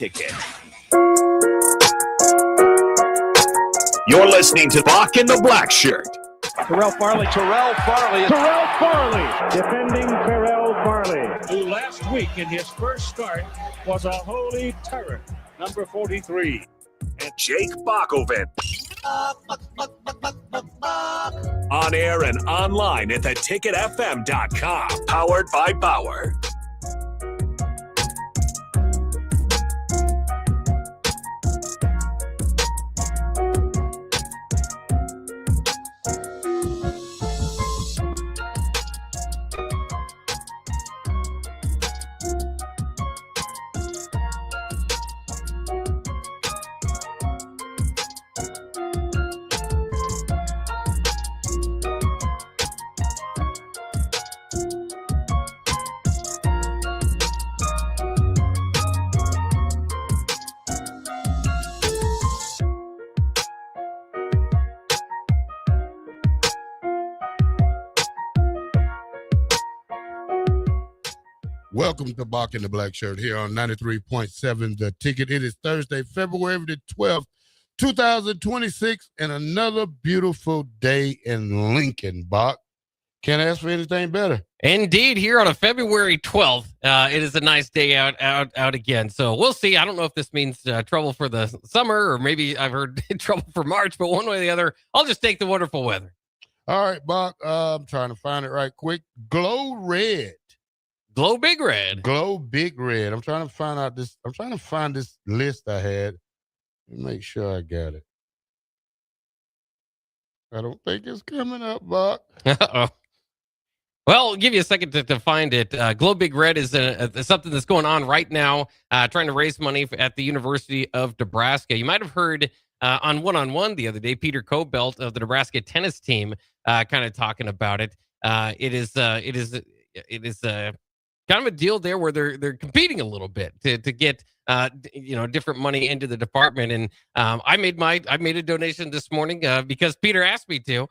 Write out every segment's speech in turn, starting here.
Ticket. You're listening to Bock and the Blackshirt. Terrell Farley. Defending Terrell Farley, Who last week in his first start was a holy terror. Number 43. And Jake Bockoven. On air and online at theticketfm.com. Powered by Bauer. Welcome to Bock and the Blackshirt here on 93.7 The Ticket. It is Thursday, February the 12th, 2026, and another beautiful day in Lincoln, Bock. Can't ask for anything better. Indeed, here on a February 12th, it is a nice day out again. So we'll see. I don't know if this means trouble for the summer, or maybe I've heard trouble for March, but one way or the other, I'll just take the wonderful weather. All right, Bock, I'm trying to find it right quick. Glow red. Glow Big Red. Glow Big Red. I'm trying to find this list I had. Let me make sure I got it. I don't think it's coming up, Bock. Uh-oh. Well, I'll give you a second to find it. Glow Big Red is something that's going on right now, trying to raise money at the University of Nebraska. You might have heard on One-on-One the other day, Peter Cobelt of the Nebraska tennis team kind of talking about it. It is kind of a deal there where they're competing a little bit to get different money into the department. And I made a donation this morning because Peter asked me to,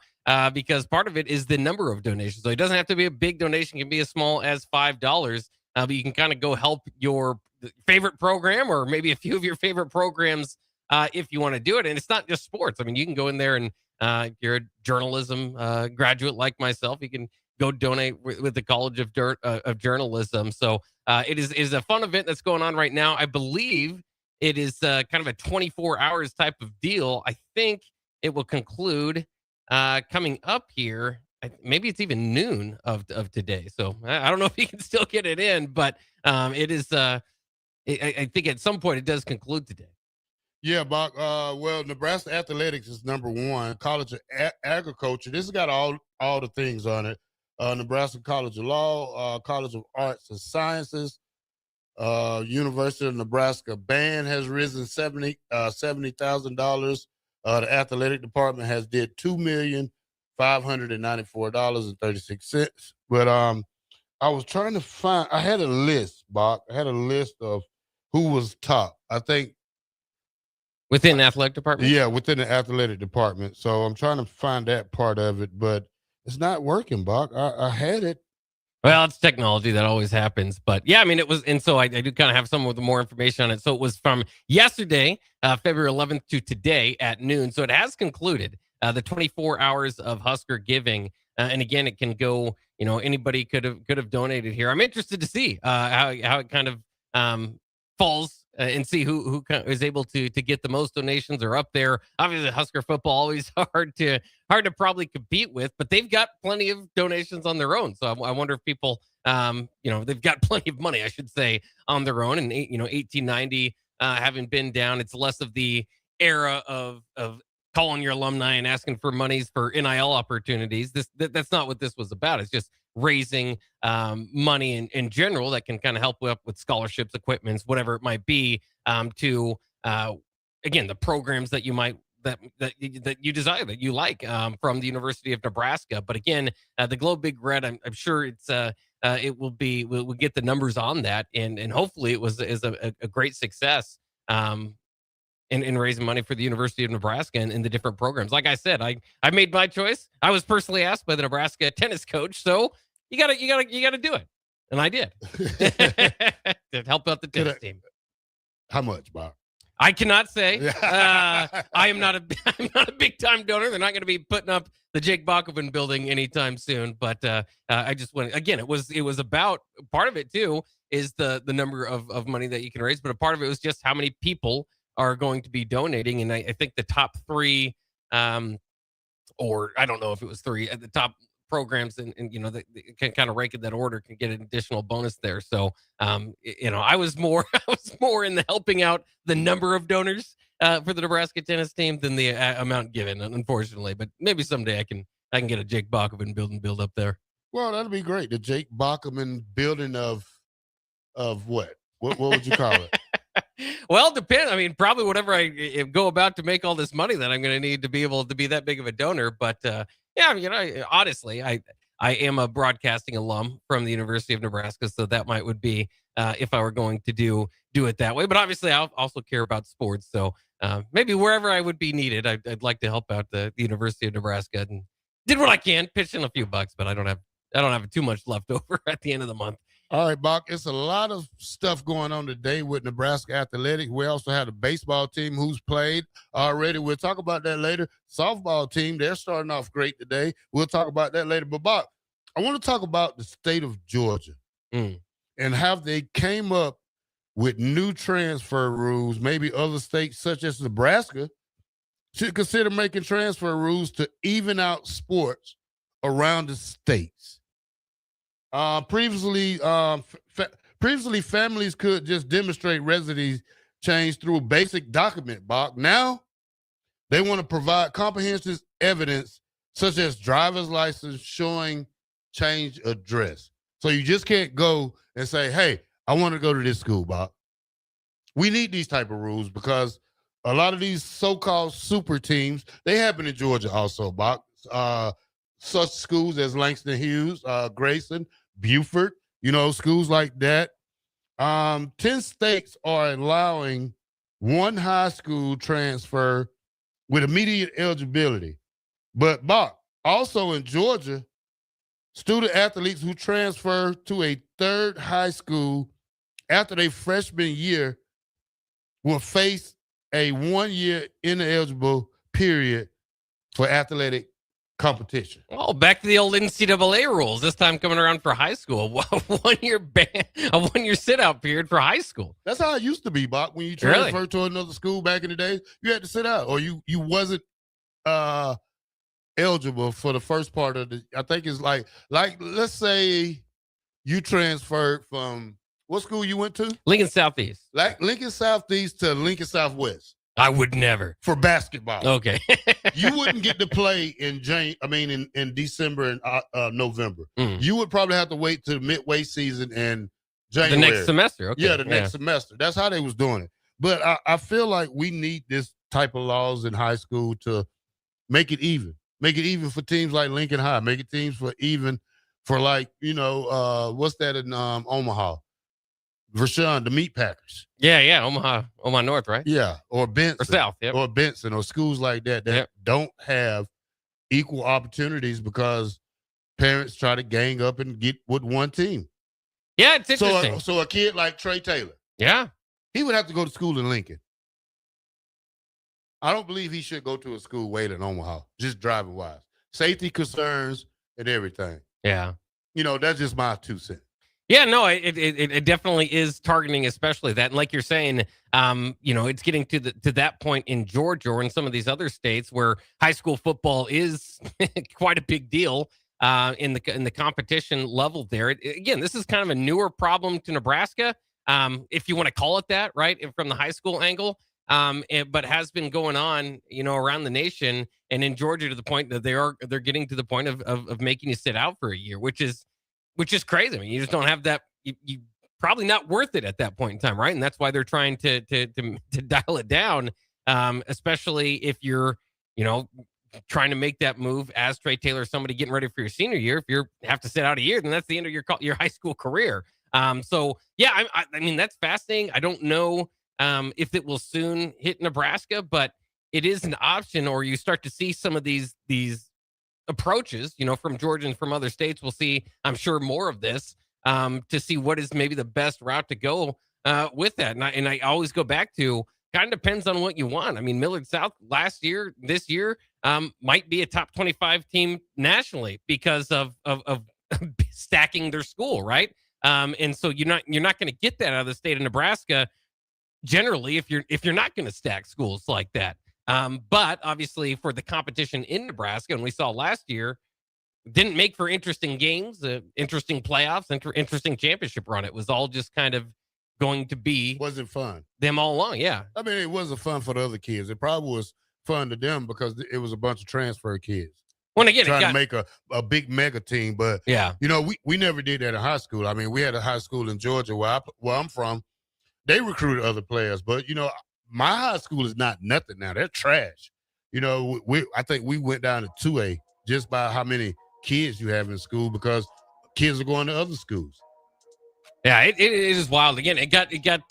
because part of it is the number of donations. So it doesn't have to be a big donation; it can be as small as $5. But you can kind of go help your favorite program, or maybe a few of your favorite programs, if you want to do it. And it's not just sports. I mean, you can go in there and if you're a journalism graduate like myself, you can go donate with the College of Journalism. So it is a fun event that's going on right now. I believe it is kind of a 24 hours type of deal. I think it will conclude coming up here. Maybe it's even noon of today. So I don't know if you can still get it in, but it is. I think at some point it does conclude today. Yeah, Bock. Well, Nebraska Athletics is number one. College of Agriculture. This has got all the things on it. Nebraska College of Law, College of Arts and Sciences, University of Nebraska band has risen $70,000. The athletic department has did $2,594.36. But I was trying to find. I had a list, Bock. I had a list of who was top. I think within the athletic department. Yeah, within the athletic department. So I'm trying to find that part of it, but it's not working, Bock. I had it. Well, it's technology. That always happens. But yeah, I mean, it was. And so I do kind of have some with more information on it. So it was from yesterday, February 11th to today at noon. So it has concluded the 24 hours of Husker giving. And again, it can go, anybody could have donated here. I'm interested to see how it kind of falls and see who is able to get the most donations or up there. Obviously, Husker football always hard to probably compete with, but they've got plenty of donations on their own. So I wonder if people, they've got plenty of money, I should say, on their own. And 1890 having been down, it's less of the era of calling your alumni and asking for monies for NIL opportunities. That's not what this was about. It's just raising money in general that can kind of help with scholarships, equipments, whatever it might be, to again, the programs that you might that you desire, that you like, from the University of Nebraska. But again, the Glow Big Red, I'm sure it's we'll get the numbers on that, and hopefully it is a great success in raising money for the University of Nebraska and in the different programs. Like I said, I made my choice. I was personally asked by the Nebraska tennis coach, so you gotta do it, and I did to help out the tennis team. How much, Bob? I cannot say. I'm not a big time donor. They're not going to be putting up the Jake Bakoven building anytime soon. But I just went again. It was about part of it too is the number of money that you can raise, but a part of it was just how many people are going to be donating. And I think the top three, or I don't know if it was three at the top programs and they can kind of rank in that order can get an additional bonus there. So I was more in the helping out the number of donors for the Nebraska tennis team than the amount given, unfortunately. But maybe someday I can get a Jake Bakoven build up there. Well, that'd be great. The Jake Bakoven building of what would you call it? Well, depends. I mean, probably whatever I go about to make all this money that I'm going to need to be able to be that big of a donor. But yeah, honestly, I am a broadcasting alum from the University of Nebraska, so that would be if I were going to do it that way. But obviously, I also care about sports, so maybe wherever I would be needed, I'd like to help out the University of Nebraska and did what I can, pitch in a few bucks, but I don't have too much left over at the end of the month. All right, Bach, it's a lot of stuff going on today with Nebraska Athletics. We also had a baseball team who's played already. We'll talk about that later. Softball team, they're starting off great today. We'll talk about that later. But, Bach, I want to talk about the state of Georgia and how they came up with new transfer rules. Maybe other states, such as Nebraska, should consider making transfer rules to even out sports around the states. Previously, families could just demonstrate residency change through a basic document, Bach. Now, they want to provide comprehensive evidence, such as driver's license showing change address. So you just can't go and say, hey, I want to go to this school, Bach. We need these type of rules because a lot of these so-called super teams, they happen in Georgia also, Bach. Such schools as Langston Hughes, Grayson, Beaufort, schools like that. 10 states are allowing one high school transfer with immediate eligibility. But, Bach, also in Georgia, student athletes who transfer to a third high school after their freshman year will face a 1-year ineligible period for athletic competition. Oh, back to the old NCAA rules. This time coming around for high school. A 1-year sit-out period for high school. That's how it used to be, Bach. When you transferred to another school back in the day, you had to sit out, or you wasn't eligible for the first part of the. I think it's like let's say you transferred from what school you went to? Lincoln Southeast. Like Lincoln Southeast to Lincoln Southwest. I would never. For basketball. Okay. You wouldn't get to play in December and November. You would probably have to wait to midway season in January. The next semester. Okay. Yeah, the next semester. That's how they was doing it. But I feel like we need this type of laws in high school to make it even. Make it even for teams like Lincoln High. Make it teams for even for what's that in Omaha? Vershawn, the Meat Packers. Yeah, Omaha North, right? Yeah, or Benson. Or South, yep. Or Benson, or schools like that don't have equal opportunities because parents try to gang up and get with one team. Yeah, it's interesting. So a kid like Trey Taylor, he would have to go to school in Lincoln. I don't believe he should go to a school way in Omaha, just driving wise. Safety concerns and everything. Yeah. That's just my 2 cents. Yeah, no, it definitely is targeting, especially that. And like you're saying, it's getting to that point in Georgia or in some of these other states where high school football is quite a big deal in the competition level there. Again, this is kind of a newer problem to Nebraska, if you want to call it that, right, from the high school angle. But has been going on, around the nation and in Georgia to the point that they're getting to the point of making you sit out for a year, which is crazy. I mean, you just don't have that. You probably not worth it at that point in time, right? And that's why they're trying to dial it down, especially if you're, trying to make that move as Trey Taylor, somebody getting ready for your senior year. If you have to sit out a year, then that's the end of your high school career. So yeah, I mean that's fascinating. I don't know if it will soon hit Nebraska, but it is an option. Or you start to see some of these approaches, from Georgia and from other states. We'll see, I'm sure, more of this to see what is maybe the best route to go with that. And I always go back to kind of depends on what you want. I mean, Millard South this year might be a top 25 team nationally because of stacking their school, right? And so you're not going to get that out of the state of Nebraska generally if you're not going to stack schools like that. But obviously for the competition in Nebraska, and we saw last year, didn't make for interesting games, interesting playoffs, interesting championship run. It was all just kind of going to be wasn't fun them all along. Yeah. I mean, it wasn't fun for the other kids. It probably was fun to them because it was a bunch of transfer kids. When again, trying to make a big mega team. But, yeah, we never did that in high school. I mean, we had a high school in Georgia where I'm from. They recruited other players. But, my high school is not nothing now. They're trash. I think we went down to 2A just by how many kids you have in school because kids are going to other schools. Yeah, it is wild. Again, it got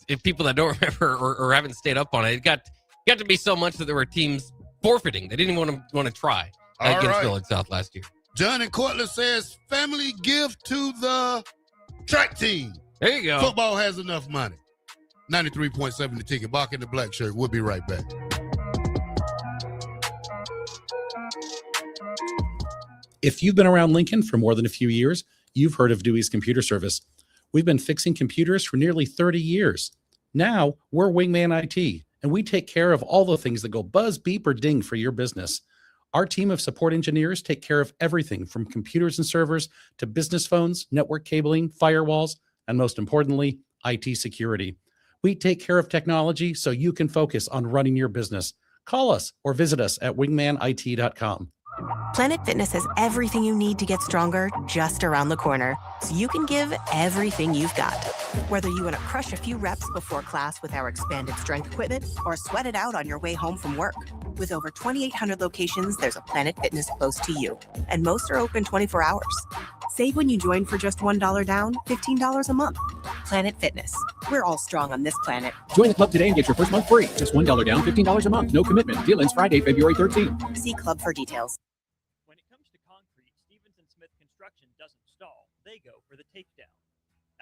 if people that don't remember or haven't stayed up on it, it got to be so much that there were teams forfeiting. They didn't want to try against Village South last year. John and Cortland says family gift to the track team. There you go. Football has enough money. 93.7 The Ticket. Bock the Blackshirt. We'll be right back. If you've been around Lincoln for more than a few years, you've heard of Dewey's Computer Service. We've been fixing computers for nearly 30 years. Now, we're Wingman IT, and we take care of all the things that go buzz, beep, or ding for your business. Our team of support engineers take care of everything from computers and servers to business phones, network cabling, firewalls, and most importantly, IT security. We take care of technology so you can focus on running your business. Call us or visit us at wingmanit.com. Planet Fitness has everything you need to get stronger just around the corner, so you can give everything you've got. Whether you want to crush a few reps before class with our expanded strength equipment or sweat it out on your way home from work. With over 2,800 locations, there's a Planet Fitness close to you, and most are open 24 hours. Save when you join for just $1 down, $15 a month. Planet Fitness. We're all strong on this planet. Join the club today and get your first month free. Just $1 down, $15 a month. No commitment. Deal ends Friday, February 13th. See club for details. When it comes to concrete, Stevens & Smith Construction doesn't stall. They go for the takedown.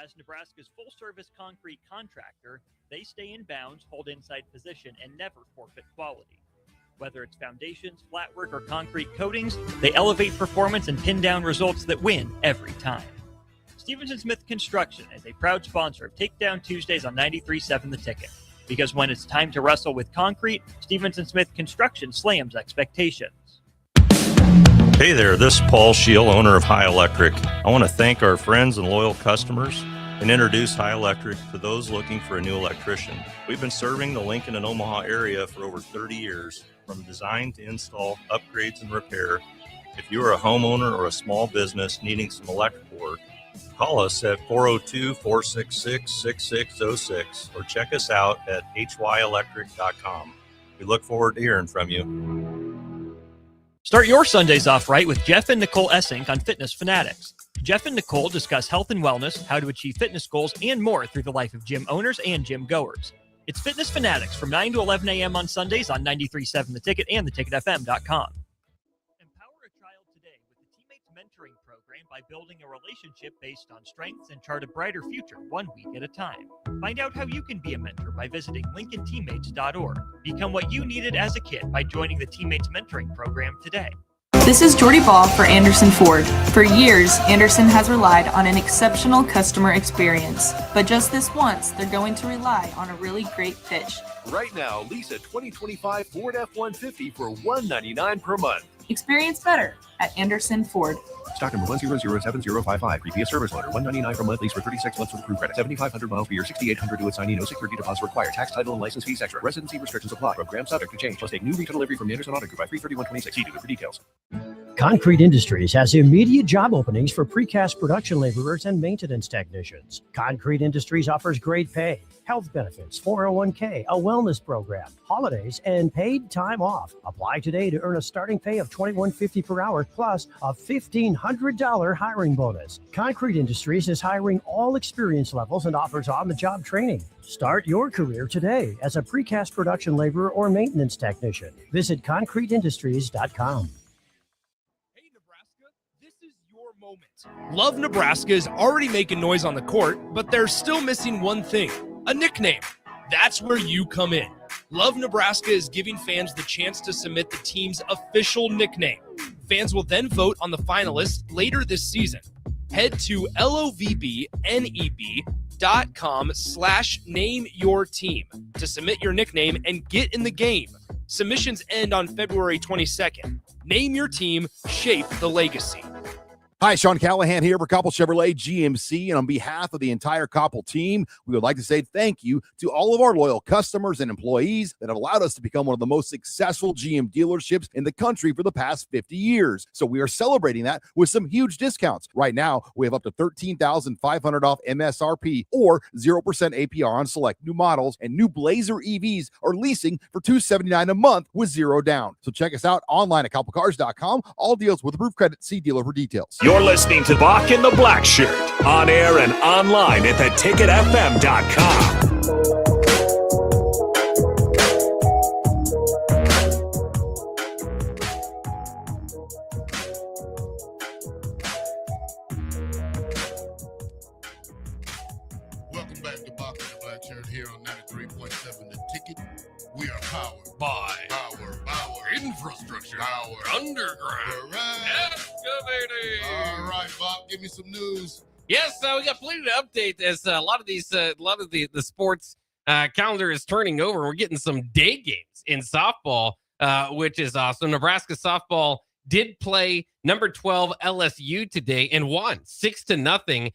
As Nebraska's full-service concrete contractor, they stay in bounds, hold inside position, and never forfeit quality. Whether it's foundations, flatwork, or concrete coatings, they elevate performance and pin down results that win every time. Stevens & Smith Construction is a proud sponsor of Takedown Tuesdays on 93.7 The Ticket. Because when it's time to wrestle with concrete, Stevens & Smith Construction slams expectations. Hey there, this is Paul Scheel, owner of High Electric. I want to thank our friends and loyal customers and introduce High Electric to those looking for a new electrician. We've been serving the Lincoln and Omaha area for over 30 years, from design to install, upgrades, and repair. If you are a homeowner or a small business needing some electrical work, call us at 402-466-6606 or check us out at hyelectric.com. We look forward to hearing from you. Start your Sundays off right with Jeff and Nicole Essink on Fitness Fanatics. Jeff and Nicole discuss health and wellness, how to achieve fitness goals, and more through the life of gym owners and gym goers. It's Fitness Fanatics from 9 to 11 a.m. on Sundays on 93.7 The Ticket and theticketfm.com. Empower a child today with the Teammates Mentoring Program by building a relationship based on strengths and chart a brighter future 1 week at a time. Find out how you can be a mentor by visiting lincolnteammates.org. Become what you needed as a kid by joining the Teammates Mentoring Program today. This is Jordy Ball for Anderson Ford. For years, Anderson has relied on an exceptional customer experience. But just this once, they're going to rely on a really great pitch. Right now, lease a 2025 Ford F-150 for $199 per month. Experience better at Anderson Ford. Stock number 1007055. Previous service letter. $199 per month. Lease for 36 months with approved credit. 7,500 miles per year. 6,800 to assignee. No security deposit required. Tax, title, and license fees extra. Residency restrictions apply. Program subject to change. Must take new retail delivery from the Anderson Auto Group by 3/31/26. See dealer for details. Concrete Industries has immediate job openings for precast production laborers and maintenance technicians. Concrete Industries offers great pay, health benefits, 401k, a wellness program, holidays, and paid time off. Apply today to earn a starting pay of $21.50 per hour plus a $1,500 hiring bonus. Concrete Industries is hiring all experience levels and offers on-the-job training. Start your career today as a precast production laborer or maintenance technician. Visit concreteindustries.com. Love Nebraska is already making noise on the court, but they're still missing one thing: A nickname. That's where you come in. Love Nebraska is giving fans the chance to submit the team's official nickname. Fans will then vote on the finalists later this season. Head to lovbneb.com/nameyourteam to submit your nickname and get in the game. Submissions end on February 22nd. Name your team, shape the legacy. Hi, Sean Callahan here for Koppel Chevrolet GMC, and on behalf of the entire Koppel team, we would like to say thank you to all of our loyal customers and employees that have allowed us to become one of the most successful GM dealerships in the country for the past 50 years. So we are celebrating that with some huge discounts. Right now, we have up to $13,500 off MSRP or 0% APR on select new models, and new Blazer EVs are leasing for $279 a month with zero down. So check us out online at koppelcars.com. All deals with approved credit. See dealer for details. You're listening to Bock the Blackshirt, on air and online at theticketfm.com. Welcome back to Bock The Blackshirt here on 93.7 The Ticket. We are powered by our infrastructure, our underground. Excavating. All right, Bob, give me some news. Yes, we got plenty to update as a lot of the sports calendar is turning over. We're getting some day games in softball, which is awesome. Nebraska softball did play number 12 LSU today and won 6-0.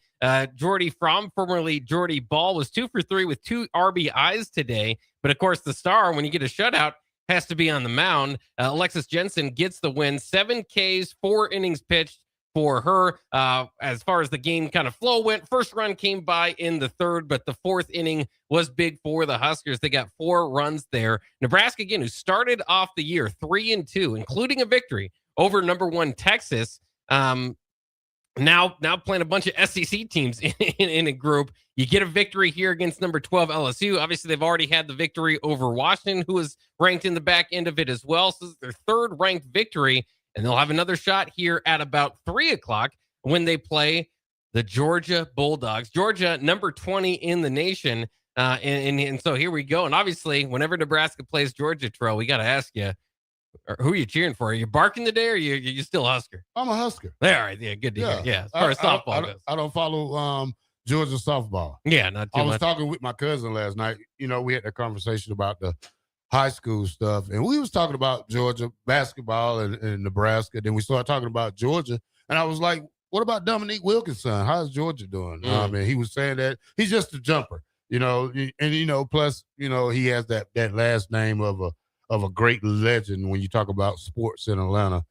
Jordy Fromm, formerly Jordy Ball, was 2 for 3 with 2 RBIs today. But of course, the star, when you get a shutout, has to be on the mound. Alexis Jensen gets the win, 7 Ks, 4 innings pitched for her. As far as the game kind of flow went, first run came by in the third, but the fourth inning was big for the Huskers. They got 4 runs there. Nebraska, again, who started off the year 3-2, including a victory over number 1 Texas. Now playing a bunch of SEC teams in a group. You get a victory here against number 12 LSU. Obviously, they've already had the victory over Washington, who was ranked in the back end of it as well. So this is their 3rd ranked victory, and they'll have another shot here at about 3 o'clock when they play the Georgia Bulldogs. Georgia, number 20 in the nation. And so here we go. And obviously, whenever Nebraska plays Georgia, Tro, we got to ask you, who are you cheering for? Are you barking today, or you still Husker? I'm a Husker. All right, yeah, good to hear. Yeah, as far as softball goes. I don't follow Georgia softball. Yeah, not too much. I was talking with my cousin last night. You know, we had a conversation about the high school stuff, and we was talking about Georgia basketball and Nebraska. Then we started talking about Georgia, and I was like, what about Dominique Wilkinson? How's Georgia doing? And he was saying that he's just a jumper, you know, and, you know, plus, you know, he has that last name of a great legend when you talk about sports in Atlanta.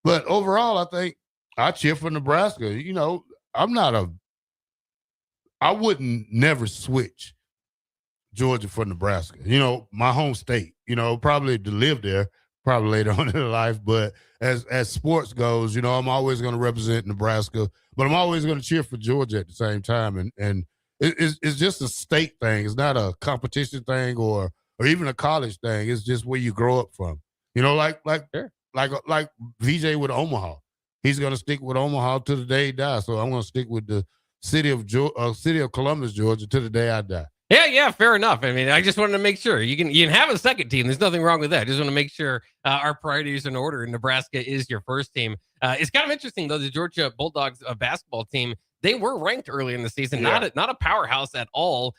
But overall, I think I cheer for Nebraska. You know, I wouldn't never switch Georgia for Nebraska. You know, my home state, you know, probably to live there, probably later on in life. But as sports goes, you know, I'm always going to represent Nebraska, but I'm always going to cheer for Georgia at the same time. And it's just a state thing. It's not a competition thing or even a college thing. It's just where you grow up from. You know, like VJ with Omaha. He's going to stick with Omaha to the day he dies. So I'm going to stick with the city of Columbus, Georgia, to the day I die. Yeah, fair enough. I mean, I just wanted to make sure you can have a second team. There's nothing wrong with that. I just want to make sure our priorities are in order. And Nebraska is your first team. It's kind of interesting though. The Georgia Bulldogs basketball team, they were ranked early in the season, not a powerhouse at all.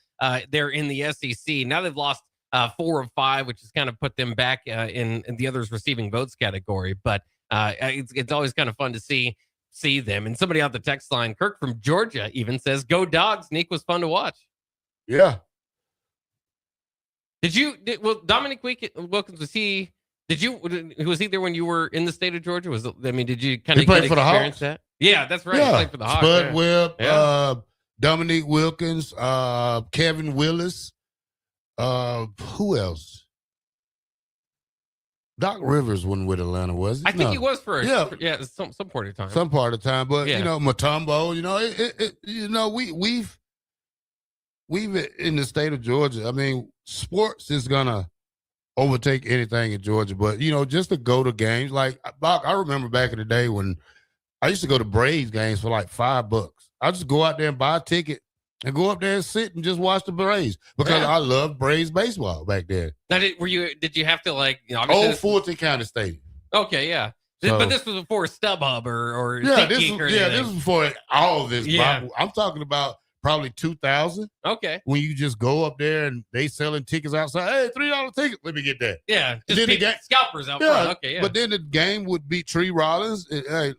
They're in the SEC now. They've lost 4 of 5, which has kind of put them back in the others receiving votes category. But it's always kind of fun to see them. And somebody out the text line, Kirk from Georgia, even says, "Go Dogs." Nick was fun to watch. Yeah. Dominic Wilkins, was he there when you were in the state of Georgia? Did you kind of experience that? Yeah, that's right. Yeah. He played for the Hawks. Spud Webb, Dominique Wilkins, Kevin Willis. Who else? Doc Rivers wasn't with Atlanta, was he? I think he was for some part of time. Some part of time, but you know, Mutombo, you know, we've in the state of Georgia. I mean, sports is gonna overtake anything in Georgia, but you know, just to go to games like Doc, I remember back in the day when I used to go to Braves games for like $5. I just go out there and buy a ticket and go up there and sit and just watch the Braves because I loved Braves baseball back then. Now, did you have to obviously Old Fulton County Stadium. Okay, yeah. But this was before StubHub or this was before all of this. Yeah. I'm talking about probably 2000. Okay. When you just go up there and they selling tickets outside. Hey, $3 ticket. Let me get that. Yeah. And Just then scalpers out front. Okay, yeah. But then the game would be Tree Rollins. The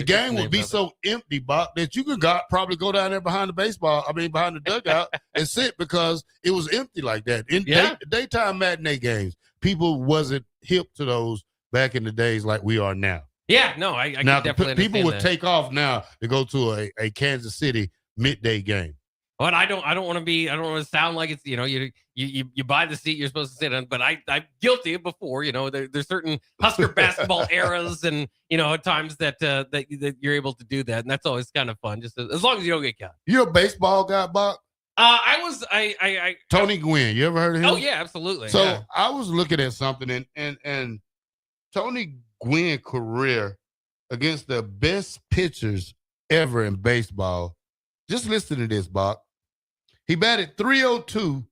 game would be so empty, Bob, that you could probably go down there behind the dugout and sit because it was empty like that. In daytime matinee games, people wasn't hip to those back in the days like we are now. Yeah, no, I now definitely people would that. take off now to go to a Kansas City midday game. But I don't want to sound like it's, you buy the seat you're supposed to sit on, but I'm guilty of before, there's certain Husker basketball eras and, at times that you're able to do that. And that's always kind of fun, just as long as you don't get caught. You're a baseball guy, Buck? Tony Gwynn, you ever heard of him? Oh yeah, absolutely. So yeah. I was looking at something and Tony Gwynn career against the best pitchers ever in baseball. Just listen to this, Buck. He batted .302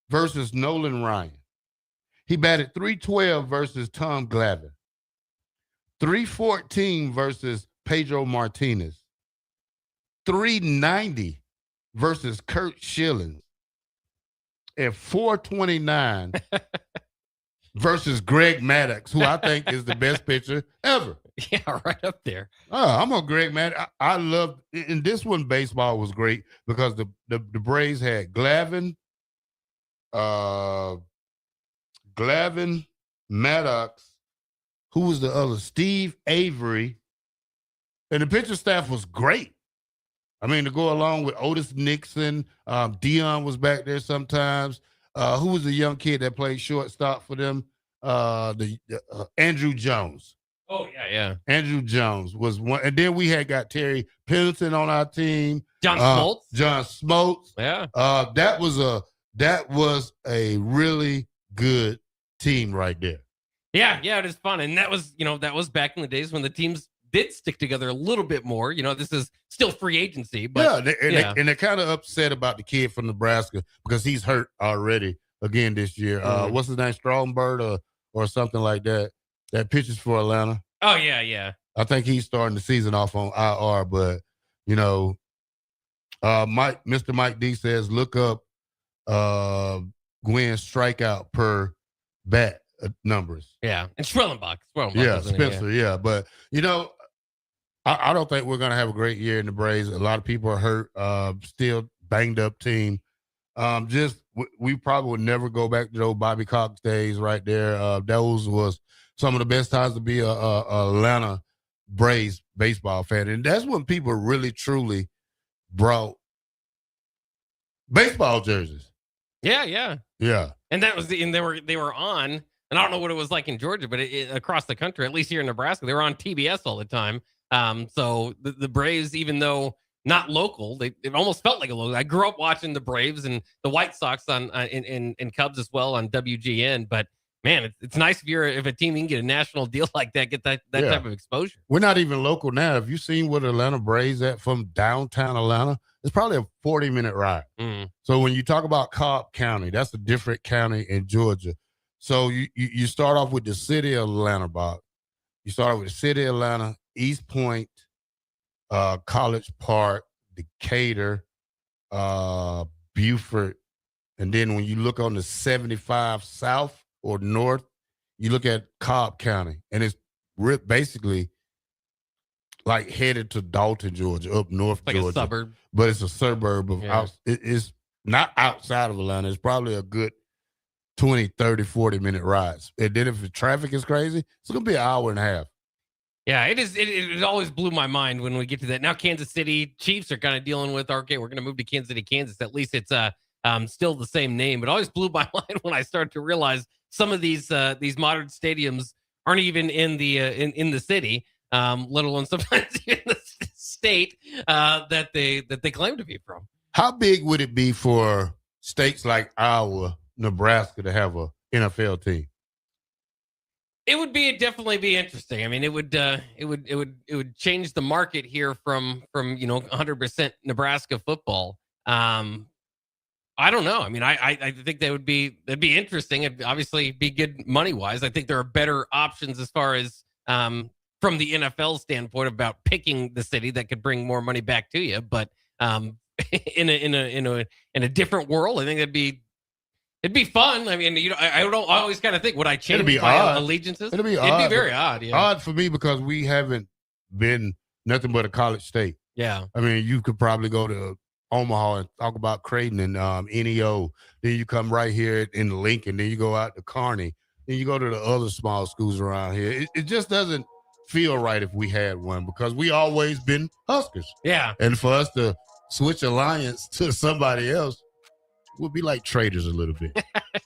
versus Nolan Ryan. He batted .312 versus Tom Glavine. .314 versus Pedro Martinez. .390 versus Kurt Schilling. And .429 versus Greg Maddux, who I think is the best pitcher ever. Yeah, right up there. I'm on Greg Maddux. I love, and this one baseball was great because the Braves had Glavine, Maddux, who was the other? Steve Avery, and the pitcher staff was great. I mean, to go along with Otis Nixon, Dion was back there sometimes. Who was the young kid that played shortstop for them? Andrew Jones. Oh, yeah. Andrew Jones was one. And then we had got Terry Pendleton on our team. John Smoltz. Yeah. That was a really good team right there. Yeah, it is fun. And that was back in the days when the teams did stick together a little bit more. This is still free agency. But they're kind of upset about the kid from Nebraska because he's hurt already again this year. What's his name? Strongbird or something like that. That pitches for Atlanta. Oh, yeah. I think he's starting the season off on IR, but, Mr. Mike D says, look up Gwynn's strikeout per bat numbers. Yeah, and Schwellenbach. Yeah, Spencer, yeah. But, I don't think we're going to have a great year in the Braves. A lot of people are hurt, still banged up team. We probably would never go back to those Bobby Cox days right there. Those was some of the best times to be a Atlanta Braves baseball fan. And that's when people really, truly brought baseball jerseys. Yeah. And that was and they were on, and I don't know what it was like in Georgia, but across the country, at least here in Nebraska, they were on TBS all the time. So the Braves, even though not local, it almost felt like a local. I grew up watching the Braves and the White Sox on in Cubs as well on WGN. But man, it's nice if a team can get a national deal like that, get that type of exposure. We're not even local now. Have you seen what Atlanta Braves at from downtown Atlanta? It's probably a 40-minute ride. So when you talk about Cobb County, that's a different county in Georgia. So you start off with the city of Atlanta, Bob. You start off with the city of Atlanta, East Point, College Park, Decatur, Beaufort, and then when you look on the 75 south or north, you look at Cobb County, and it's basically like headed to Dalton, Georgia, up north like Georgia. A suburb. But it's a suburb of it's not outside of Atlanta. It's probably a good 20, 30, 40-minute rides. And then if the traffic is crazy, it's going to be an hour and a half. Yeah, it is. It always blew my mind when we get to that. Now, Kansas City Chiefs are kind of dealing with, okay, we're going to move to Kansas City, Kansas. At least it's still the same name. But it always blew my mind when I started to realize some of these modern stadiums aren't even in the city, let alone sometimes in the state that they claim to be from. How big would it be for states like Iowa, Nebraska to have a NFL team? It would definitely be interesting. I mean, it would change the market here from 100% Nebraska football I don't know. I mean, I think that'd be interesting. It'd obviously be good money wise. I think there are better options as far as from the NFL standpoint about picking the city that could bring more money back to you. But in a different world, I think it'd be fun. I mean, I always kind of think, would I change my allegiances? It'd be very odd. Yeah. Odd for me because we haven't been nothing but a college state. Yeah. I mean, you could probably go to Omaha and talk about Creighton and NEO. Then you come right here in Lincoln. Then you go out to Kearney. Then you go to the other small schools around here. It just doesn't feel right if we had one because we always been Huskers. Yeah. And for us to switch alliance to somebody else would be like traitors a little bit.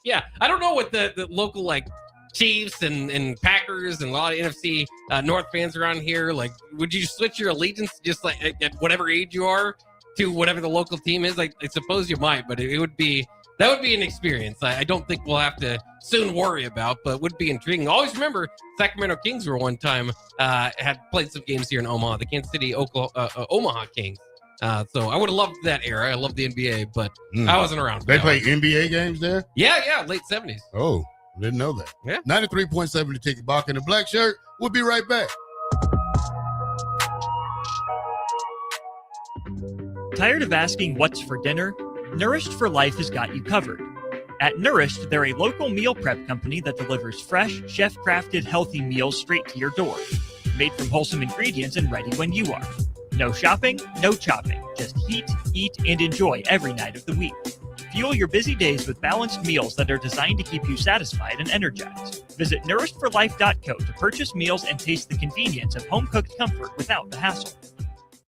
Yeah. I don't know what the local like Chiefs and Packers and a lot of NFC North fans around here. Like, would you switch your allegiance just like at whatever age you are to whatever the local team is? I suppose you might, but that would be an experience. I don't think we'll have to soon worry about, but would be intriguing. Always remember Sacramento Kings were one time had played some games here in Omaha, the Kansas City Omaha Kings. So I would have loved that era. I love the NBA, but I wasn't around. They play NBA games there? Yeah, late 70s. Oh, didn't know that. Yeah. 93.7 The Ticket. Bock in the Black Shirt. We'll be right back. Tired of asking what's for dinner? Nourished for Life has got you covered. At Nourished, they're a local meal prep company that delivers fresh, chef-crafted, healthy meals straight to your door. Made from wholesome ingredients and ready when you are. No shopping, no chopping. Just heat, eat, and enjoy every night of the week. Fuel your busy days with balanced meals that are designed to keep you satisfied and energized. Visit nourishedforlife.co to purchase meals and taste the convenience of home-cooked comfort without the hassle.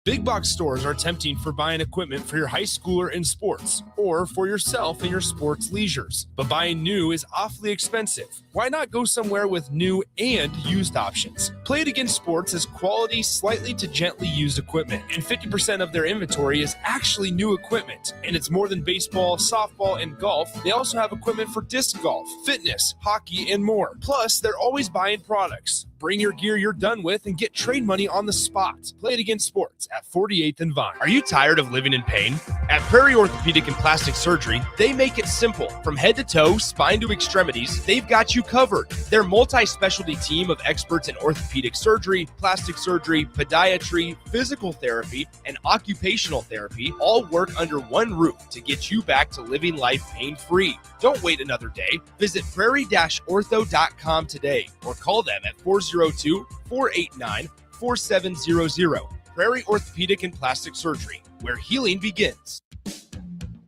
Big box stores are tempting for buying equipment for your high schooler in sports or for yourself in your sports leisures. But buying new is awfully expensive. Why not go somewhere with new and used options? Play It Again Sports has quality, slightly to gently used equipment, and 50% of their inventory is actually new equipment. And it's more than baseball, softball, and golf. They also have equipment for disc golf, fitness, hockey, and more. Plus, they're always buying products. Bring your gear you're done with and get trade money on the spot. Play It Again Sports at 48th and Vine. Are you tired of living in pain? At Prairie Orthopedic and Plastic Surgery, they make it simple. From head to toe, spine to extremities, they've got you covered. Their multi-specialty team of experts in orthopedic surgery, plastic surgery, podiatry, physical therapy, and occupational therapy all work under one roof to get you back to living life pain-free. Don't wait another day. Visit prairie-ortho.com today or call them at 402-489-4700. Prairie Orthopedic and Plastic Surgery, where healing begins.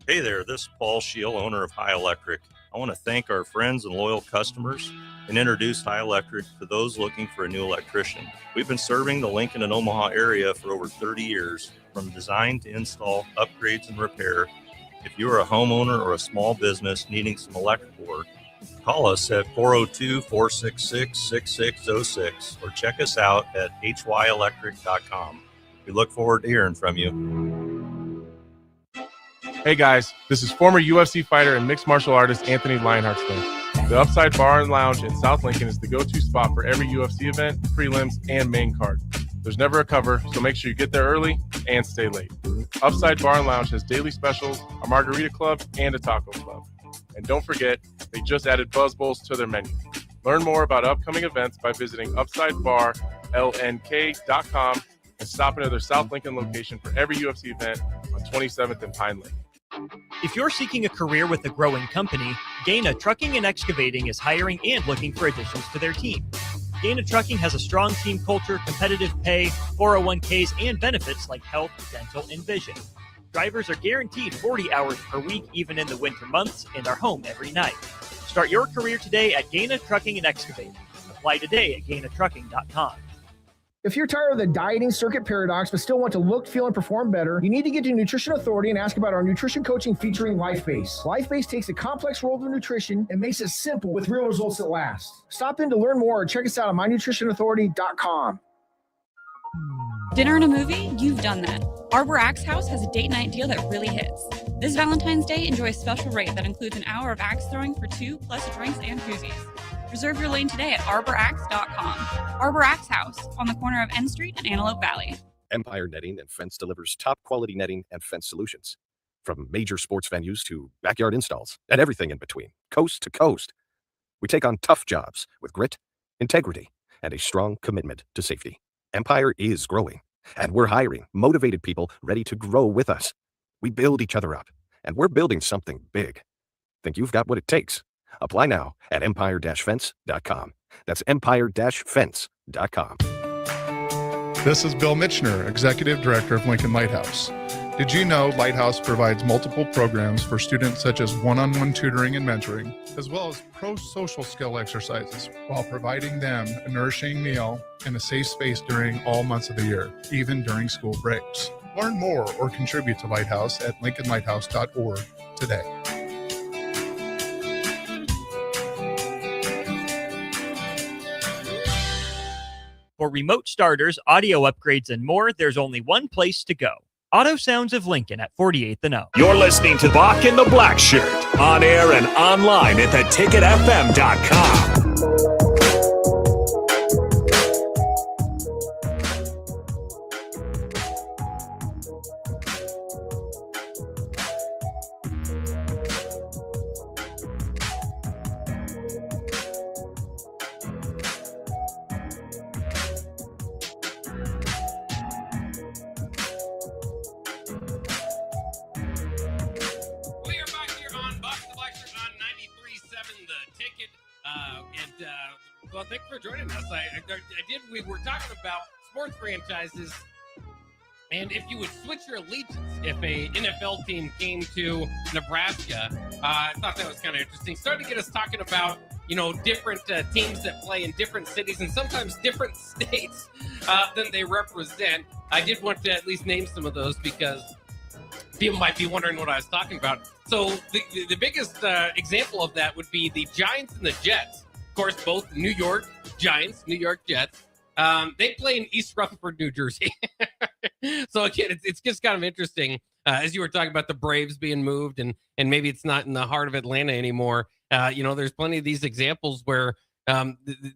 Hey there, this is Paul Scheel, owner of High Electric. I want to thank our friends and loyal customers and introduce High Electric to those looking for a new electrician. We've been serving the Lincoln and Omaha area for over 30 years, from design to install, upgrades, and repair. If you are a homeowner or a small business needing some electrical work, call us at 402-466-6606 or check us out at hyelectric.com. We look forward to hearing from you. Hey guys, this is former UFC fighter and mixed martial artist Anthony Lionheart Smith. The Upside Bar and Lounge in South Lincoln is the go-to spot for every UFC event, prelims, and main card. There's never a cover, so make sure you get there early and stay late. Upside Bar and Lounge has daily specials, a margarita club, and a taco club. And don't forget, they just added Buzz Bowls to their menu. Learn more about upcoming events by visiting UpsideBarLNK.com and stop into their South Lincoln location for every UFC event on 27th and Pine Lake. If you're seeking a career with a growing company, Gaina Trucking and Excavating is hiring and looking for additions to their team. Gaina Trucking has a strong team culture, competitive pay, 401ks, and benefits like health, dental, and vision. Drivers are guaranteed 40 hours per week, even in the winter months, and are home every night. Start your career today at Gaina Trucking and Excavating. Apply today at GainaTrucking.com. If you're tired of the dieting circuit paradox but still want to look, feel, and perform better, you need to get to Nutrition Authority and ask about our nutrition coaching featuring LifeBase. LifeBase takes the complex world of nutrition and makes it simple with real results that last. Stop in to learn more or check us out at mynutritionauthority.com. Dinner and a movie? You've done that. Arbor Axe House has a date night deal that really hits. This Valentine's Day, enjoy a special rate that includes an hour of axe throwing for two, plus drinks and koozies. Reserve your lane today at arbораxe.com. Arbor Axe House, on the corner of N Street and Antelope Valley. Empire Netting and Fence delivers top quality netting and fence solutions. From major sports venues to backyard installs and everything in between, coast to coast. We take on tough jobs with grit, integrity, and a strong commitment to safety. Empire is growing, and we're hiring motivated people ready to grow with us. We build each other up, and we're building something big. Think you've got what it takes? Apply now at empire-fence.com. That's empire-fence.com. This is Bill Mitchner, Executive Director of Lincoln Lighthouse. Did you know Lighthouse provides multiple programs for students such as one-on-one tutoring and mentoring, as well as pro-social skill exercises, while providing them a nourishing meal and a safe space during all months of the year, even during school breaks? Learn more or contribute to Lighthouse at lincolnlighthouse.org today. For remote starters, audio upgrades, and more, there's only one place to go. Auto Sounds of Lincoln at 48th and O. You're listening to Bock the Blackshirt, on air and online at theticketfm.com. Well, thanks for joining us. We were talking about sports franchises, and if you would switch your allegiance if a NFL team came to Nebraska, I thought that was kind of interesting. Started to get us talking about, different teams that play in different cities and sometimes different states than they represent. I did want to at least name some of those because people might be wondering what I was talking about. So the biggest example of that would be the Giants and the Jets. Of course, both New York Giants, New York Jets. They play in East Rutherford, New Jersey. So again, it's just kind of interesting. As you were talking about the Braves being moved and maybe it's not in the heart of Atlanta anymore. There's plenty of these examples where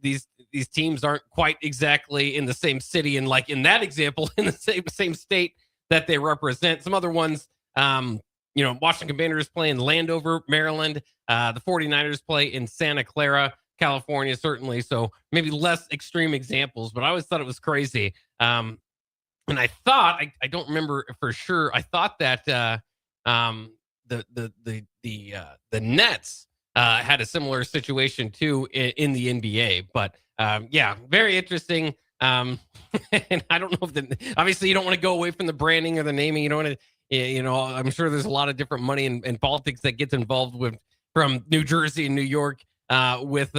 these teams aren't quite exactly in the same city. And like in that example, in the same state that they represent. Some other ones, Washington Commanders play in Landover, Maryland. The 49ers play in Santa Clara, California, certainly. So maybe less extreme examples, but I always thought it was crazy. And I thought, I don't remember for sure. I thought that the Nets had a similar situation too in the NBA, but very interesting. And I don't know if obviously you don't want to go away from the branding or the naming. You don't want to, I'm sure there's a lot of different money and politics that gets involved from New Jersey and New York with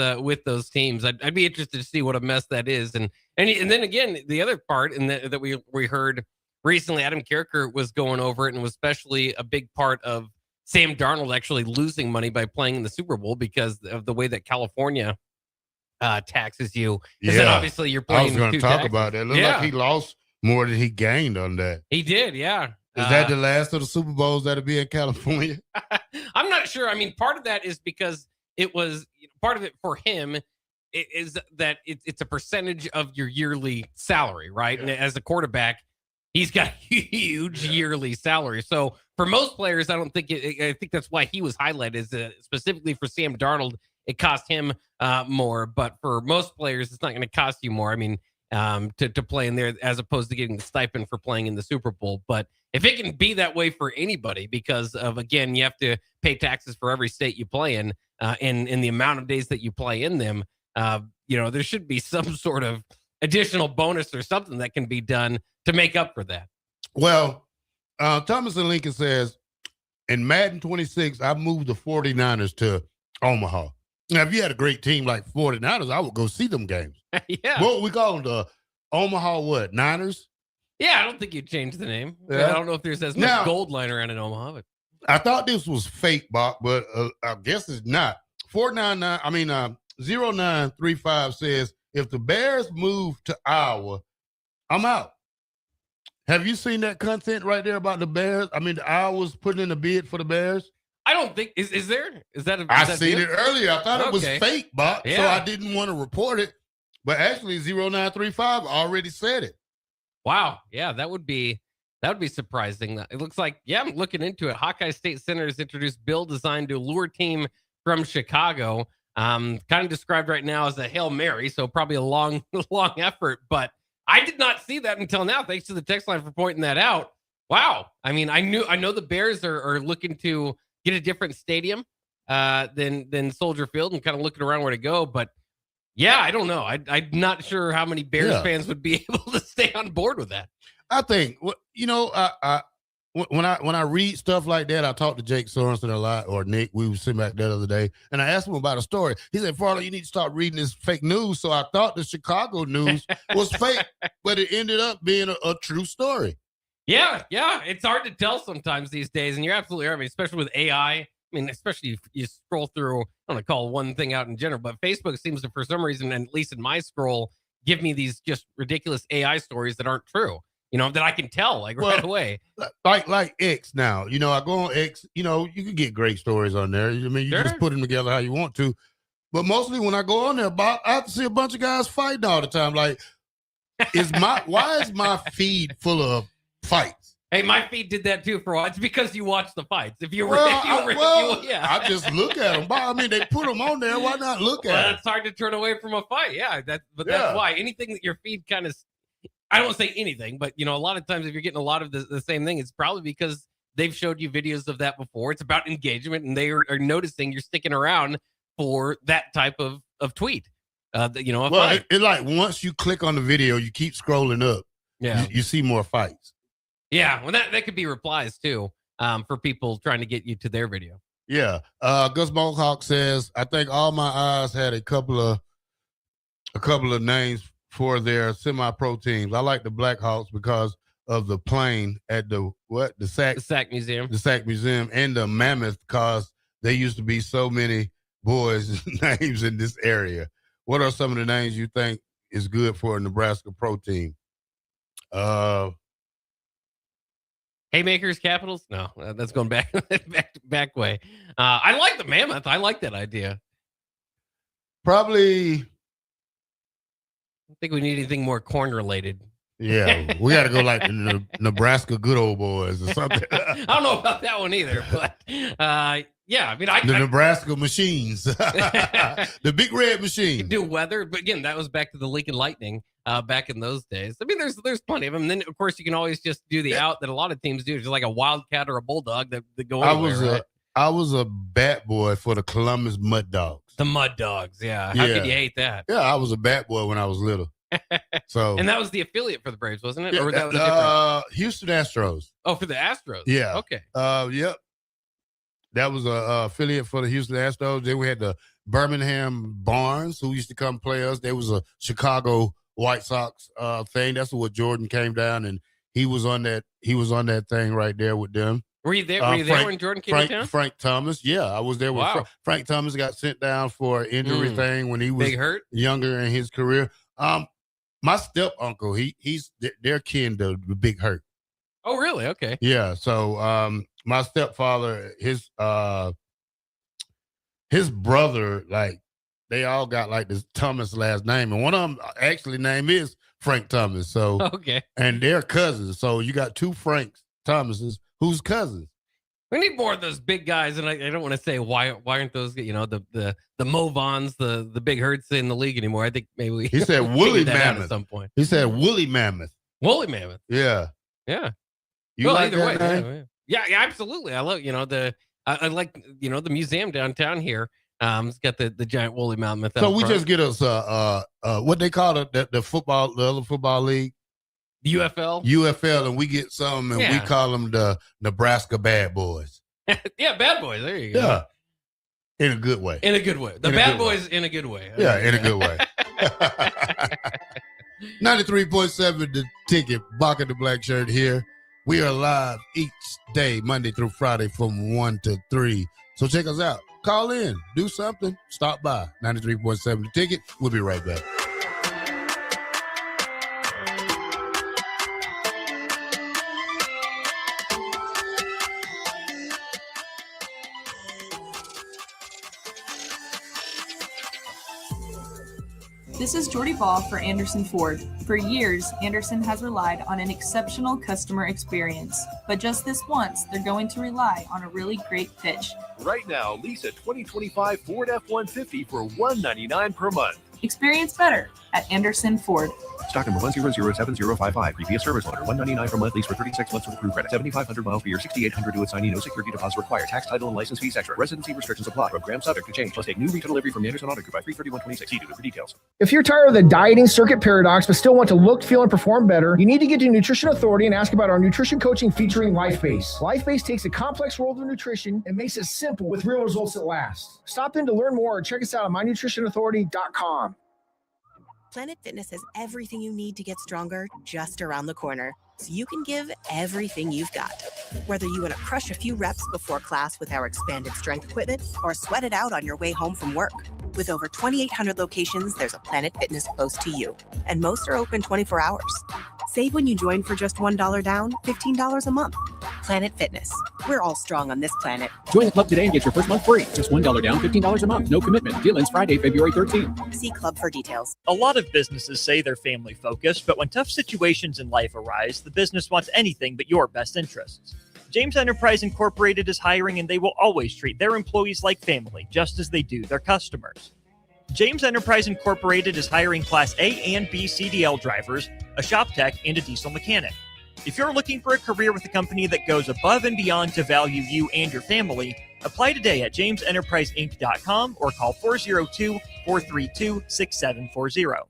those teams. I'd be interested to see what a mess that is. And then again, the other part that we heard recently, Adam Carricker was going over it and was especially a big part of Sam Darnold actually losing money by playing in the Super Bowl because of the way that California taxes you. Then obviously you're playing. I was going to talk about that. It looked like he lost more than he gained on that. He did, yeah. Is that the last of the Super Bowls that'll be in California? I'm not sure. I mean, part of that is because it was part of it for him is that it's a percentage of your yearly salary, right? Yeah. And as a quarterback, he's got a huge yearly salary. So for most players, I don't think I think that's why he was highlighted. Is specifically for Sam Darnold, it cost him more. But for most players, it's not going to cost you more. I mean, to play in there as opposed to getting the stipend for playing in the Super Bowl. But if it can be that way for anybody, because of, again, you have to pay taxes for every state you play in, and the amount of days that you play in them, there should be some sort of additional bonus or something that can be done to make up for that. Well, Thomas and Lincoln says, in Madden 26, I moved the 49ers to Omaha. Now, if you had a great team like 49ers, I would go see them games. Yeah. What we call them, the Omaha Niners? Yeah, I don't think you'd change the name. Yeah. I don't know if there's as much gold lying around in Omaha. But I thought this was fake, Bob, but I guess it's not. 0935 says, if the Bears move to Iowa, I'm out. Have you seen that content right there about the Bears? I mean, the Iowa's putting in a bid for the Bears. I don't think is there? Is that? I seen it earlier. I thought it was fake, Bob, so I didn't want to report it. But actually, 0935 already said it. Wow. Yeah, that would be That would be surprising. It looks like, yeah, I'm looking into it. Hawkeye State Center has introduced bill designed to lure team from Chicago. Kind of described right now as a Hail Mary, so probably a long, long effort. But I did not see that until now. Thanks to the text line for pointing that out. Wow. I mean, I know the Bears are looking to get a different stadium than Soldier Field and kind of looking around where to go. But yeah, I don't know. I'm not sure how many Bears fans would be able to stay on board with that. I think, you know, when I read stuff like that, I talk to Jake Sorensen a lot, or Nick. We were sitting back there the other day, and I asked him about a story. He said, "Farley, you need to start reading this fake news." So I thought the Chicago news was fake, but it ended up being a true story. Yeah. It's hard to tell sometimes these days, and you're absolutely right. I mean, especially with AI. I mean, especially if you scroll through, I don't want to call one thing out in general, but Facebook seems to, for some reason, and at least in my scroll, give me these just ridiculous AI stories that aren't true. You know, that I can tell right away. Like X now. You know, I go on X, you know, you can get great stories on there. I mean, you just put them together how you want to. But mostly when I go on there, Bob, I have to see a bunch of guys fighting all the time. Like, why is my feed full of fights? Hey, my feed did that too for a while. It's because you watch the fights. If you were, I just look at them. I mean, they put them on there. Why not look at them? It's hard to turn away from a fight. Yeah, that's why. Anything that your feed kind of, I don't want to say anything, but you know, a lot of times if you're getting a lot of the same thing, it's probably because they've showed you videos of that before. It's about engagement, and they are noticing you're sticking around for that type of tweet. You know, it like once you click on the video, you keep scrolling up. Yeah, you see more fights. Yeah, well, that could be replies too, for people trying to get you to their video. Yeah, Gus Mohawk says, I think all my eyes had a couple of names for their semi-pro teams. I like the Blackhawks because of the plane at the Sac Museum. The Sac Museum, and the Mammoth, because there used to be so many boys' names in this area. What are some of the names you think is good for a Nebraska pro team? Haymakers, Capitals? No, that's going back back way. I like the Mammoth. I like that idea. Probably. I think we need anything more corn related. Yeah, we got to go like the Nebraska Good Old Boys or something. I don't know about that one either, but yeah, I mean, the Nebraska Machines, the Big Red Machine. Do weather, but again, that was back to the Lincoln Lightning back in those days. I mean, there's plenty of them. And then of course you can always just do the out that a lot of teams do, just like a Wildcat or a Bulldog that go anywhere. I was a bat boy for the Columbus Mud Dogs. The Mud Dogs, yeah. How could you hate that? Yeah, I was a bat boy when I was little. So, and that was the affiliate for the Braves, wasn't it? Yeah, or that was different? Houston Astros. Oh, for the Astros. Yeah. Okay. Yep. That was a affiliate for the Houston Astros. Then we had the Birmingham Barnes, who used to come play us. There was a Chicago White Sox thing. That's what Jordan came down, and he was on that thing right there with them. Were you there? Were you there when Jordan came down? Frank Thomas. Yeah, I was there with Frank Thomas. Got sent down for an injury thing when he was big hurt, younger in his career. My step uncle, he's their kin to the Big Hurt. Oh, really? Okay. Yeah. So my stepfather, his brother, like they all got like this Thomas last name, and one of them actually name is Frank Thomas. So okay, and they're cousins. So you got two Franks Thomases who's cousins. We need more of those big guys, and I don't want to say why aren't those, you know, the Movons, the big hurts in the league anymore. I think maybe he said Woolly Mammoth at some point. He said Woolly Mammoth. Woolly Mammoth. Yeah. Yeah. You like either that way. Yeah, absolutely. I love, you know, I like, you know, the museum downtown here. It's got the giant woolly mammoth. So we just get us what they call the football, the other football league. The UFL? UFL, and we get some, and we call them the Nebraska Bad Boys. Yeah, Bad Boys. There you go. Yeah. In a good way. In a good way. The Bad Boys in a good way. Yeah, in a good way. 93.7 The Ticket, Bock The Blackshirt here. We are live each day, Monday through Friday from 1 to 3. So check us out. Call in. Do something. Stop by. 93.7 The Ticket. We'll be right back. This is Jordy Ball for Anderson Ford. For years, Anderson has relied on an exceptional customer experience. But just this once, they're going to rely on a really great pitch. Right now, lease a 2025 Ford F-150 for $199 per month. Experience better at Anderson Ford. Stock number 1007055. Previous service loader. $199 per month. Lease for 36 months with approved credit. 7,500 miles per year. 6,800 due at signing. No security deposit required. Tax, title, and license fees extra. Residency restrictions apply. Program subject to change. Plus take new retail delivery from Anderson Auto Group by 3/31/26. See dealer for details. If you're tired of the dieting circuit paradox but still want to look, feel, and perform better, you need to get to Nutrition Authority and ask about our nutrition coaching featuring LifeBase. LifeBase takes a complex world of nutrition and makes it simple with real results that last. Stop in to learn more or check us out at mynutritionauthority.com. Planet Fitness has everything you need to get stronger just around the corner, so you can give everything you've got. Whether you want to crush a few reps before class with our expanded strength equipment or sweat it out on your way home from work. With over 2,800 locations, there's a Planet Fitness close to you, and most are open 24 hours. Save when you join for just $1 down, $15 a month. Planet Fitness. We're all strong on this planet. Join the club today and get your first month free. Just $1 down, $15 a month. No commitment. Deal ends Friday, February 13th. See club for details. A lot of businesses say they're family focused, but when tough situations in life arise, the business wants anything but your best interests. James Enterprise Incorporated is hiring, and they will always treat their employees like family, just as they do their customers. James Enterprise Incorporated is hiring Class A and B CDL drivers, a shop tech, and a diesel mechanic. If you're looking for a career with a company that goes above and beyond to value you and your family, apply today at jamesenterpriseinc.com or call 402-432-6740.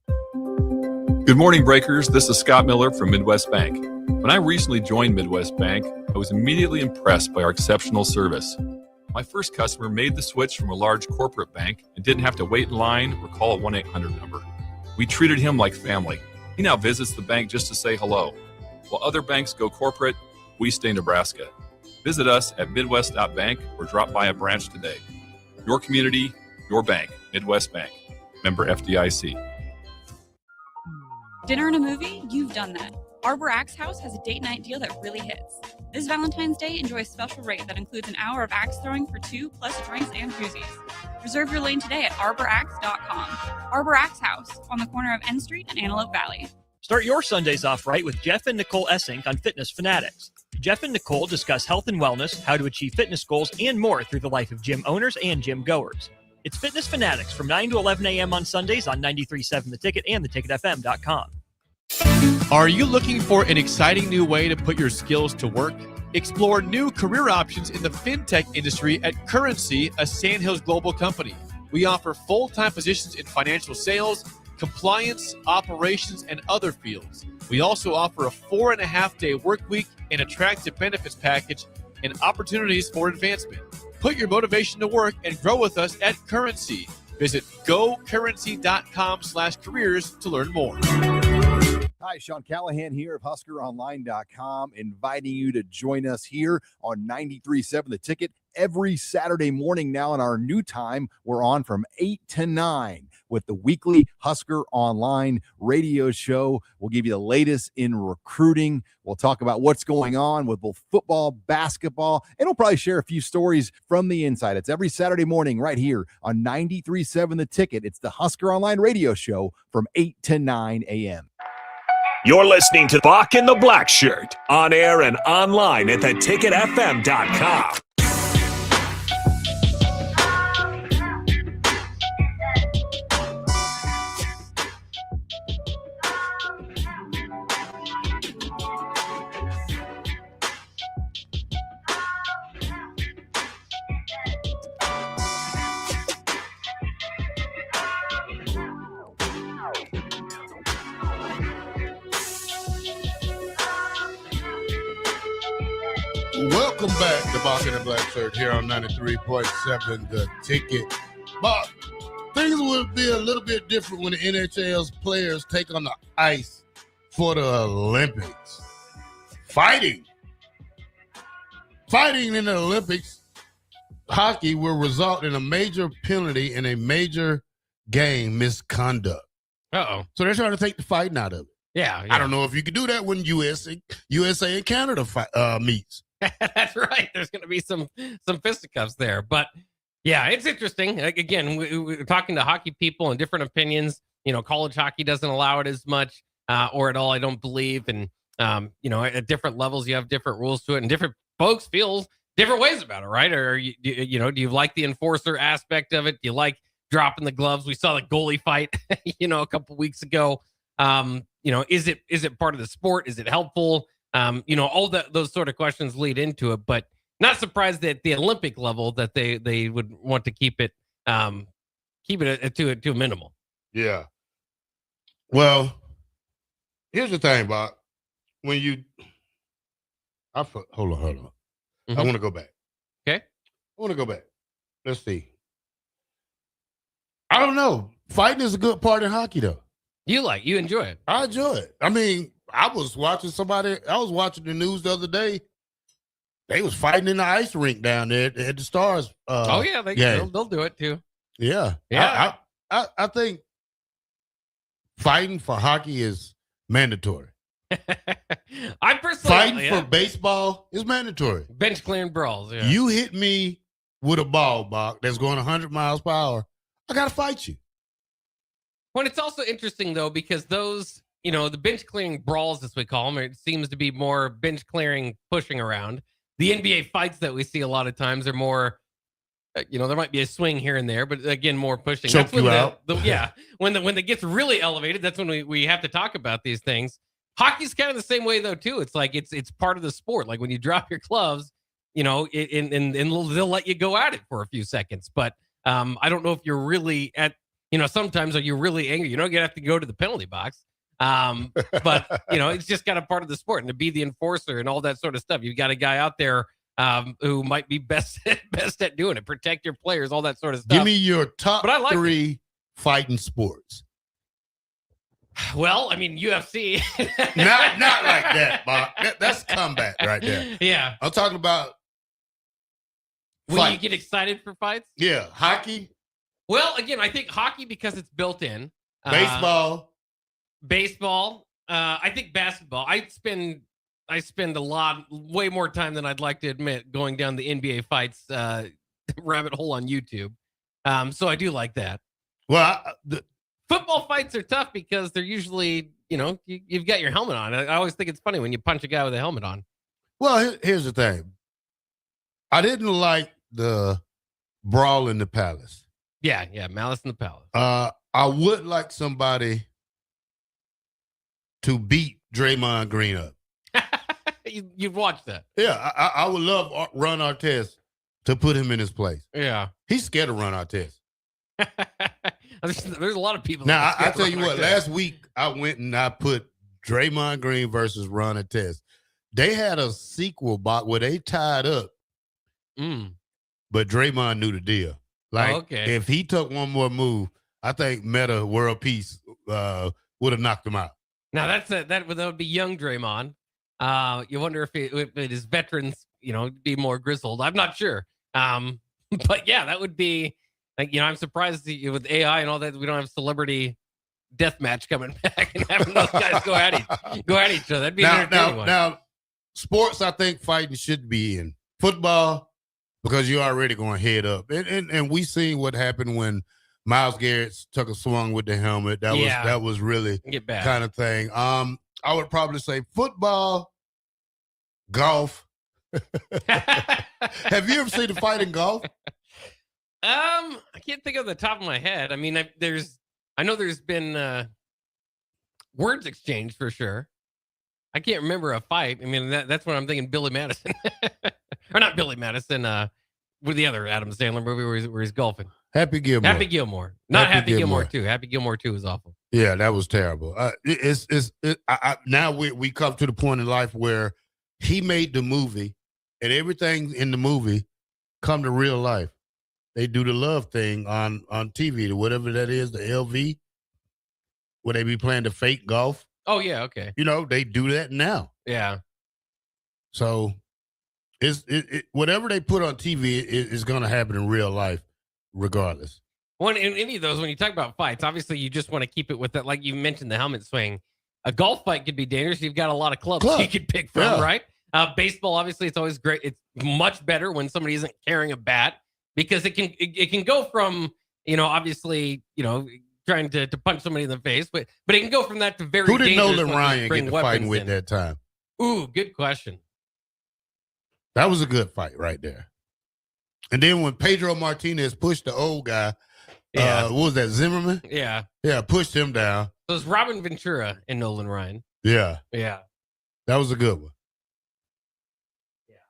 Good morning, Breakers. This is Scott Miller from Midwest Bank. When I recently joined Midwest Bank, I was immediately impressed by our exceptional service. My first customer made the switch from a large corporate bank and didn't have to wait in line or call a 1-800 number. We treated him like family. He now visits the bank just to say hello. While other banks go corporate, we stay Nebraska. Visit us at midwest.bank or drop by a branch today. Your community, your bank. Midwest Bank. Member FDIC. Dinner and a movie? You've done that. Arbor Axe House has a date night deal that really hits. This Valentine's Day, enjoy a special rate that includes an hour of axe throwing for 2 plus drinks and koozies. Reserve your lane today at arboraxe.com. Arbor Axe House on the corner of N Street and Antelope Valley. Start your Sundays off right with Jeff and Nicole Essink on Fitness Fanatics. Jeff and Nicole discuss health and wellness, how to achieve fitness goals, and more through the life of gym owners and gym goers. It's Fitness Fanatics from 9 to 11 a.m. on Sundays on 93.7 The Ticket and theticketfm.com. Are you looking for an exciting new way to put your skills to work? Explore new career options in the fintech industry at Currency, a Sandhills global company. We offer full-time positions in financial sales, compliance, operations, and other fields. We also offer a 4.5-day work week, an attractive benefits package, and opportunities for advancement. Put your motivation to work and grow with us at Currency. Visit gocurrency.com/careers to learn more. Hi, Sean Callahan here of HuskerOnline.com, inviting you to join us here on 93.7 The Ticket every Saturday morning now in our new time. We're on from 8 to 9 with the weekly Husker Online radio show. We'll give you the latest in recruiting. We'll talk about what's going on with both football, basketball, and we'll probably share a few stories from the inside. It's every Saturday morning right here on 93.7 The Ticket. It's the Husker Online radio show from 8 to 9 a.m. You're listening to Bock the Blackshirt on air and online at theticketfm.com. Welcome back to Bock The Blackshirt here on 93.7 The Ticket. But things will be a little bit different when the NHL's players take on the ice for the Olympics. Fighting in the Olympics, hockey will result in a major penalty and a major game misconduct. Uh-oh. So they're trying to take the fighting out of it. Yeah. I don't know if you could do that when USA and Canada meets. That's right. There's going to be some fisticuffs there. But, yeah, it's interesting. Like, again, we're talking to hockey people and different opinions. college hockey doesn't allow it as much or at all, I don't believe. And, at different levels, you have different rules to it, and different folks feel different ways about it, right? Or, do you like the enforcer aspect of it? Do you like dropping the gloves? We saw the goalie fight, a couple weeks ago. Is it part of the sport? Is it helpful? All those sort of questions lead into it, but not surprised that at the Olympic level that they would want to keep it to a minimal. Yeah. Well, here's the thing, Bob. Hold on. I want to go back. Okay. I want to go back. Let's see. I don't know. Fighting is a good part in hockey, though. You enjoy it. I enjoy it. I mean, I was watching the news the other day. They was fighting in the ice rink down there at the Stars. They'll do it too. Yeah. Yeah. I think fighting for hockey is mandatory. I personally fighting for baseball is mandatory. Bench clearing brawls. Yeah. You hit me with a ball, Bach, that's going 100 miles per hour. I gotta fight you. Well, it's also interesting though because those, the bench clearing brawls, as we call them, it seems to be more bench clearing, pushing around. The NBA fights that we see a lot of times are more, there might be a swing here and there, but again, more pushing. Choke you out. When it gets really elevated, that's when we have to talk about these things. Hockey's kind of the same way though too. It's like it's part of the sport. Like when you drop your gloves, and they'll let you go at it for a few seconds. But I don't know if you're really sometimes are you really angry? You don't have to go to the penalty box. But it's just kind of part of the sport, and to be the enforcer and all that sort of stuff, you've got a guy out there who might be best at doing it, protect your players, all that sort of stuff. Give me your top 3 fighting sports. Well, I mean, UFC. not like that, Bob. That's combat right there. Yeah. I'm talking about when you get excited for fights. Yeah. Hockey. Well, again, I think hockey because it's built in. Baseball. I think basketball. I spend way more time than I'd like to admit going down the NBA fights rabbit hole on YouTube. So I do like that. Well, football fights are tough because they're usually, you've got your helmet on. I always think it's funny when you punch a guy with a helmet on. Well, here's the thing. I didn't like the brawl in the palace. Yeah, Malice in the Palace. I would like somebody to beat Draymond Green up. You've watched that. Yeah, I would love Ron Artest to put him in his place. Yeah. He's scared of Ron Artest. There's a lot of people. Now, I tell you what, last week I went and I put Draymond Green versus Ron Artest. They had a sequel bot where they tied up, but Draymond knew the deal. Like, if he took one more move, I think Meta World Peace would have knocked him out. Now, that would be young Draymond. You wonder if it is veterans, be more grizzled. I'm not sure. But yeah, that would be like, I'm surprised with AI and all that, we don't have celebrity death match coming back and having those guys go at each other. That'd be an entertaining one. Now, sports, I think fighting should be in football because you're already going head up. And we seen what happened when Myles Garrett took a swung with the helmet. That was really kind of thing. I would probably say football, golf. Have you ever seen a fight in golf? I can't think of the top of my head. I mean, I know there's been words exchanged for sure. I can't remember a fight. I mean, that's when I'm thinking Billy Madison, or not Billy Madison. With the other Adam Sandler movie where he's golfing. Happy Gilmore. Happy Gilmore. Not Happy Gilmore 2. Happy Gilmore 2 is awful. Yeah, that was terrible. Now we come to the point in life where he made the movie, and everything in the movie come to real life. They do the love thing on TV, whatever that is, the LV, where they be playing the fake golf. Oh yeah, okay. They do that now. Yeah. So whatever they put on TV is going to happen in real life, regardless. Well, in any of those, when you talk about fights, obviously you just want to keep it with that. Like you mentioned, the helmet swing. A golf fight could be dangerous. You've got a lot of clubs you could pick from, right? Baseball, obviously, it's always great. It's much better when somebody isn't carrying a bat because it can go from, obviously, trying to punch somebody in the face, but it can go from that to very Who did dangerous Nolan when you Ryan bring get to fighting weapons with in. that time? Ooh, good question. That was a good fight right there. And then when Pedro Martinez pushed the old guy, what was that, Zimmerman? Yeah. Yeah, pushed him down. So it's Robin Ventura and Nolan Ryan. Yeah. Yeah. That was a good one.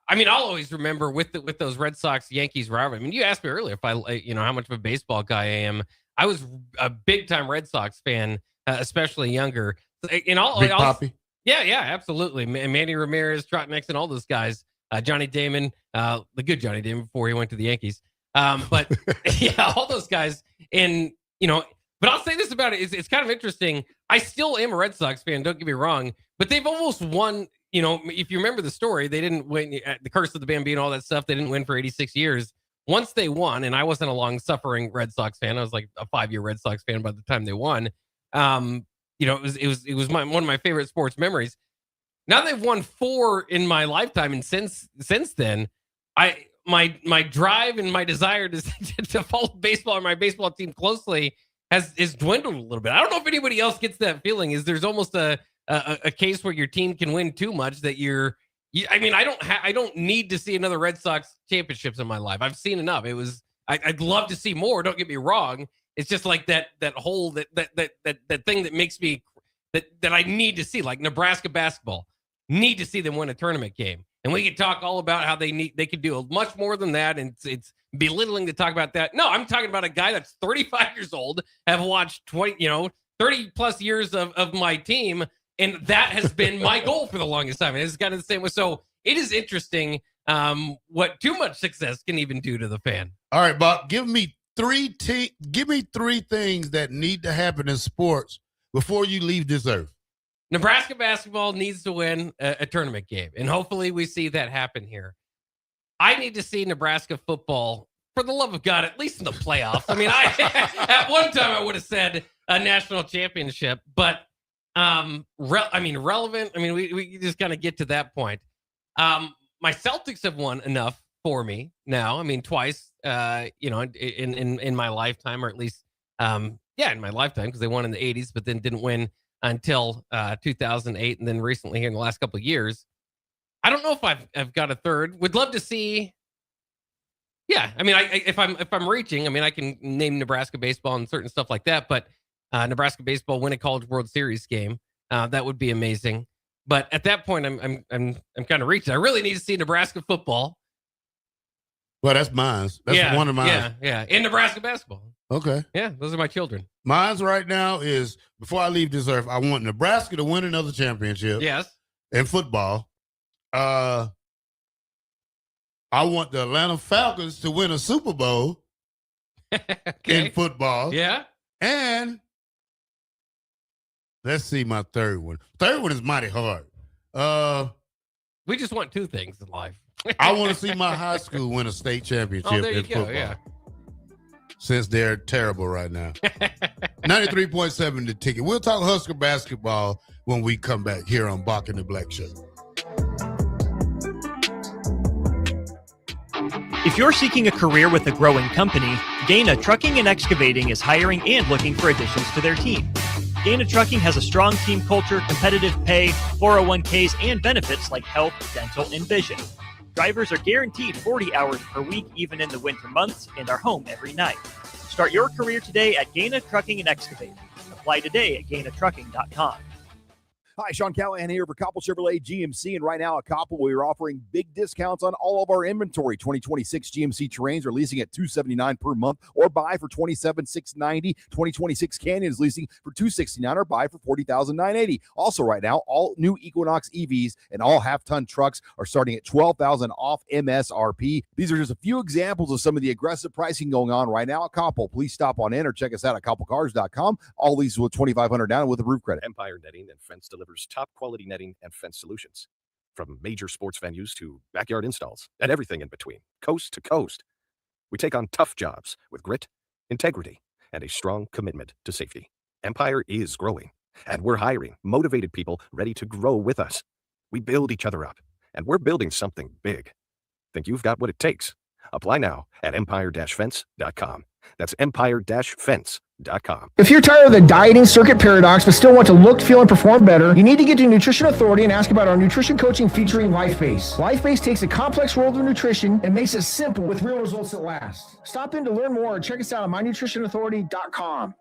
I mean, I'll always remember with those Red Sox Yankees rivalry. I mean, you asked me earlier if I how much of a baseball guy I am. I was a big time Red Sox fan, especially younger. In all, Big Papi. Yeah, absolutely. Manny Ramirez, Trot Nixon, all those guys. Johnny Damon, the good Johnny Damon before he went to the Yankees. But yeah, all those guys. And but I'll say this about it: it's kind of interesting. I still am a Red Sox fan. Don't get me wrong, but they've almost won. If you remember the story, they didn't win the Curse of the Bambino, all that stuff. They didn't win for 86 years. Once they won, and I wasn't a long-suffering Red Sox fan. I was like a 5-year Red Sox fan by the time they won. It was one of my favorite sports memories. Now they've won 4 in my lifetime, and since then, my drive and my desire to follow baseball and my baseball team closely is dwindled a little bit. I don't know if anybody else gets that feeling. Is there's almost a case where your team can win too much that I don't need to see another Red Sox championships in my life. I've seen enough. I'd love to see more. Don't get me wrong. It's just like that whole that thing that makes me that I need to see, like Nebraska basketball. Need to see them win a tournament game. And we could talk all about how they could do much more than that. And it's belittling to talk about that. No, I'm talking about a guy that's 35 years old, have watched 30 plus years of my team. And that has been my goal for the longest time. And it's kind of the same way. So it is interesting what too much success can even do to the fan. All right, Bob, give me three things that need to happen in sports before you leave this earth. Nebraska basketball needs to win a tournament game, and hopefully we see that happen here. I need to see Nebraska football, for the love of God, at least in the playoffs. I mean, at one time I would have said a national championship, but relevant. I mean, we just kind of get to that point. My Celtics have won enough for me now. I mean, twice, in my lifetime, or at least, in my lifetime, because they won in the 80s, but then didn't win until 2008, and then recently here in the last couple of years. I don't know if I've got a third. Would love to see. Yeah, I mean, if I'm reaching, I mean, I can name Nebraska baseball and certain stuff like that, but Nebraska baseball win a College World Series game, that would be amazing. But at that point, I'm kind of reaching. I really need to see Nebraska football. Well, that's mine. That's one of mine. Yeah. In Nebraska basketball. Okay. Yeah, those are my children. Mine's right now is, before I leave this earth, I want Nebraska to win another championship. Yes. In football. I want the Atlanta Falcons to win a Super Bowl in football. Yeah. And let's see my third one. Third one is mighty hard. We just want 2 things in life. I want to see my high school win a state championship in football. Yeah. Since they're terrible right now. 93.7 The Ticket. We'll talk Husker basketball when we come back here on Bock the Blackshirt. If you're seeking a career with a growing company, Gaina Trucking and Excavating is hiring and looking for additions to their team. Gaina Trucking has a strong team culture, competitive pay, 401ks, and benefits like health, dental, and vision. Drivers are guaranteed 40 hours per week, even in the winter months, and are home every night. Start your career today at Gaina Trucking and Excavating. Apply today at GainaTrucking.com. Hi, Sean Callahan here for Koppel Chevrolet GMC, and right now at Koppel, we are offering big discounts on all of our inventory. 2026 GMC Terrains are leasing at $279 per month, or buy for $27,690. 2026 Canyon is leasing for $269, or buy for $40,980. Also, right now, all new Equinox EVs and all half-ton trucks are starting at $12,000 off MSRP. These are just a few examples of some of the aggressive pricing going on right now at Koppel. Please stop on in or check us out at KoppelCars.com. All leases with $2,500 down with a roof credit. Empire Netting and Fence delivers top quality netting and fence solutions. From major sports venues to backyard installs and everything in between, coast to coast. We take on tough jobs with grit, integrity, and a strong commitment to safety. Empire is growing, and we're hiring motivated people ready to grow with us. We build each other up, and we're building something big. Think you've got what it takes? Apply now at empire-fence.com. That's empire-fence.com. If you're tired of the dieting circuit paradox but still want to look, feel, and perform better, you need to get to Nutrition Authority and ask about our nutrition coaching featuring LifeBase. LifeBase takes a complex world of nutrition and makes it simple with real results that last. Stop in to learn more or check us out at mynutritionauthority.com.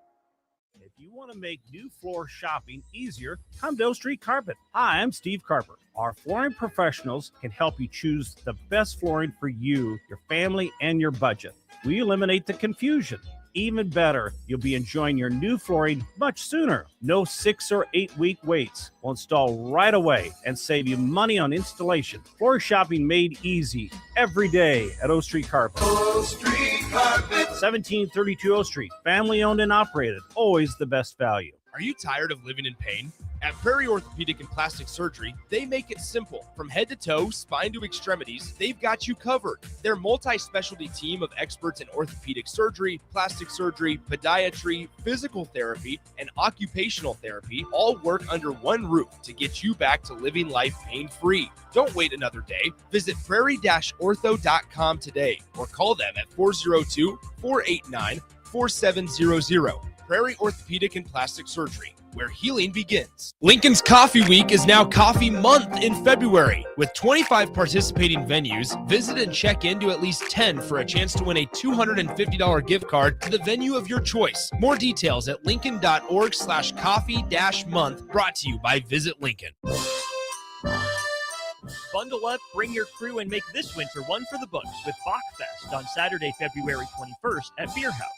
If you want to make new floor shopping easier, come to O Street Carpet. Hi, I'm Steve Carper. Our flooring professionals can help you choose the best flooring for you, your family, and your budget. We eliminate the confusion. Even better, you'll be enjoying your new flooring much sooner. No 6 or 8 week waits. We'll install right away and save you money on installation. Floor shopping made easy every day at O Street Carpet. O Street Carpet. 1732 O Street. Family owned and operated. Always the best value. Are you tired of living in pain? At Prairie Orthopedic and Plastic Surgery, they make it simple. From head to toe, spine to extremities, they've got you covered. Their multi-specialty team of experts in orthopedic surgery, plastic surgery, podiatry, physical therapy, and occupational therapy all work under one roof to get you back to living life pain-free. Don't wait another day. Visit prairie-ortho.com today or call them at 402-489-4700. Prairie Orthopedic and Plastic Surgery, where healing begins. Lincoln's Coffee Week is now Coffee Month in February. With 25 participating venues, visit and check into at least 10 for a chance to win a $250 gift card to the venue of your choice. More details at lincoln.org/coffee-month, brought to you by Visit Lincoln. Bundle up, bring your crew, and make this winter one for the books with Bock Fest on Saturday, February 21st at Beer House.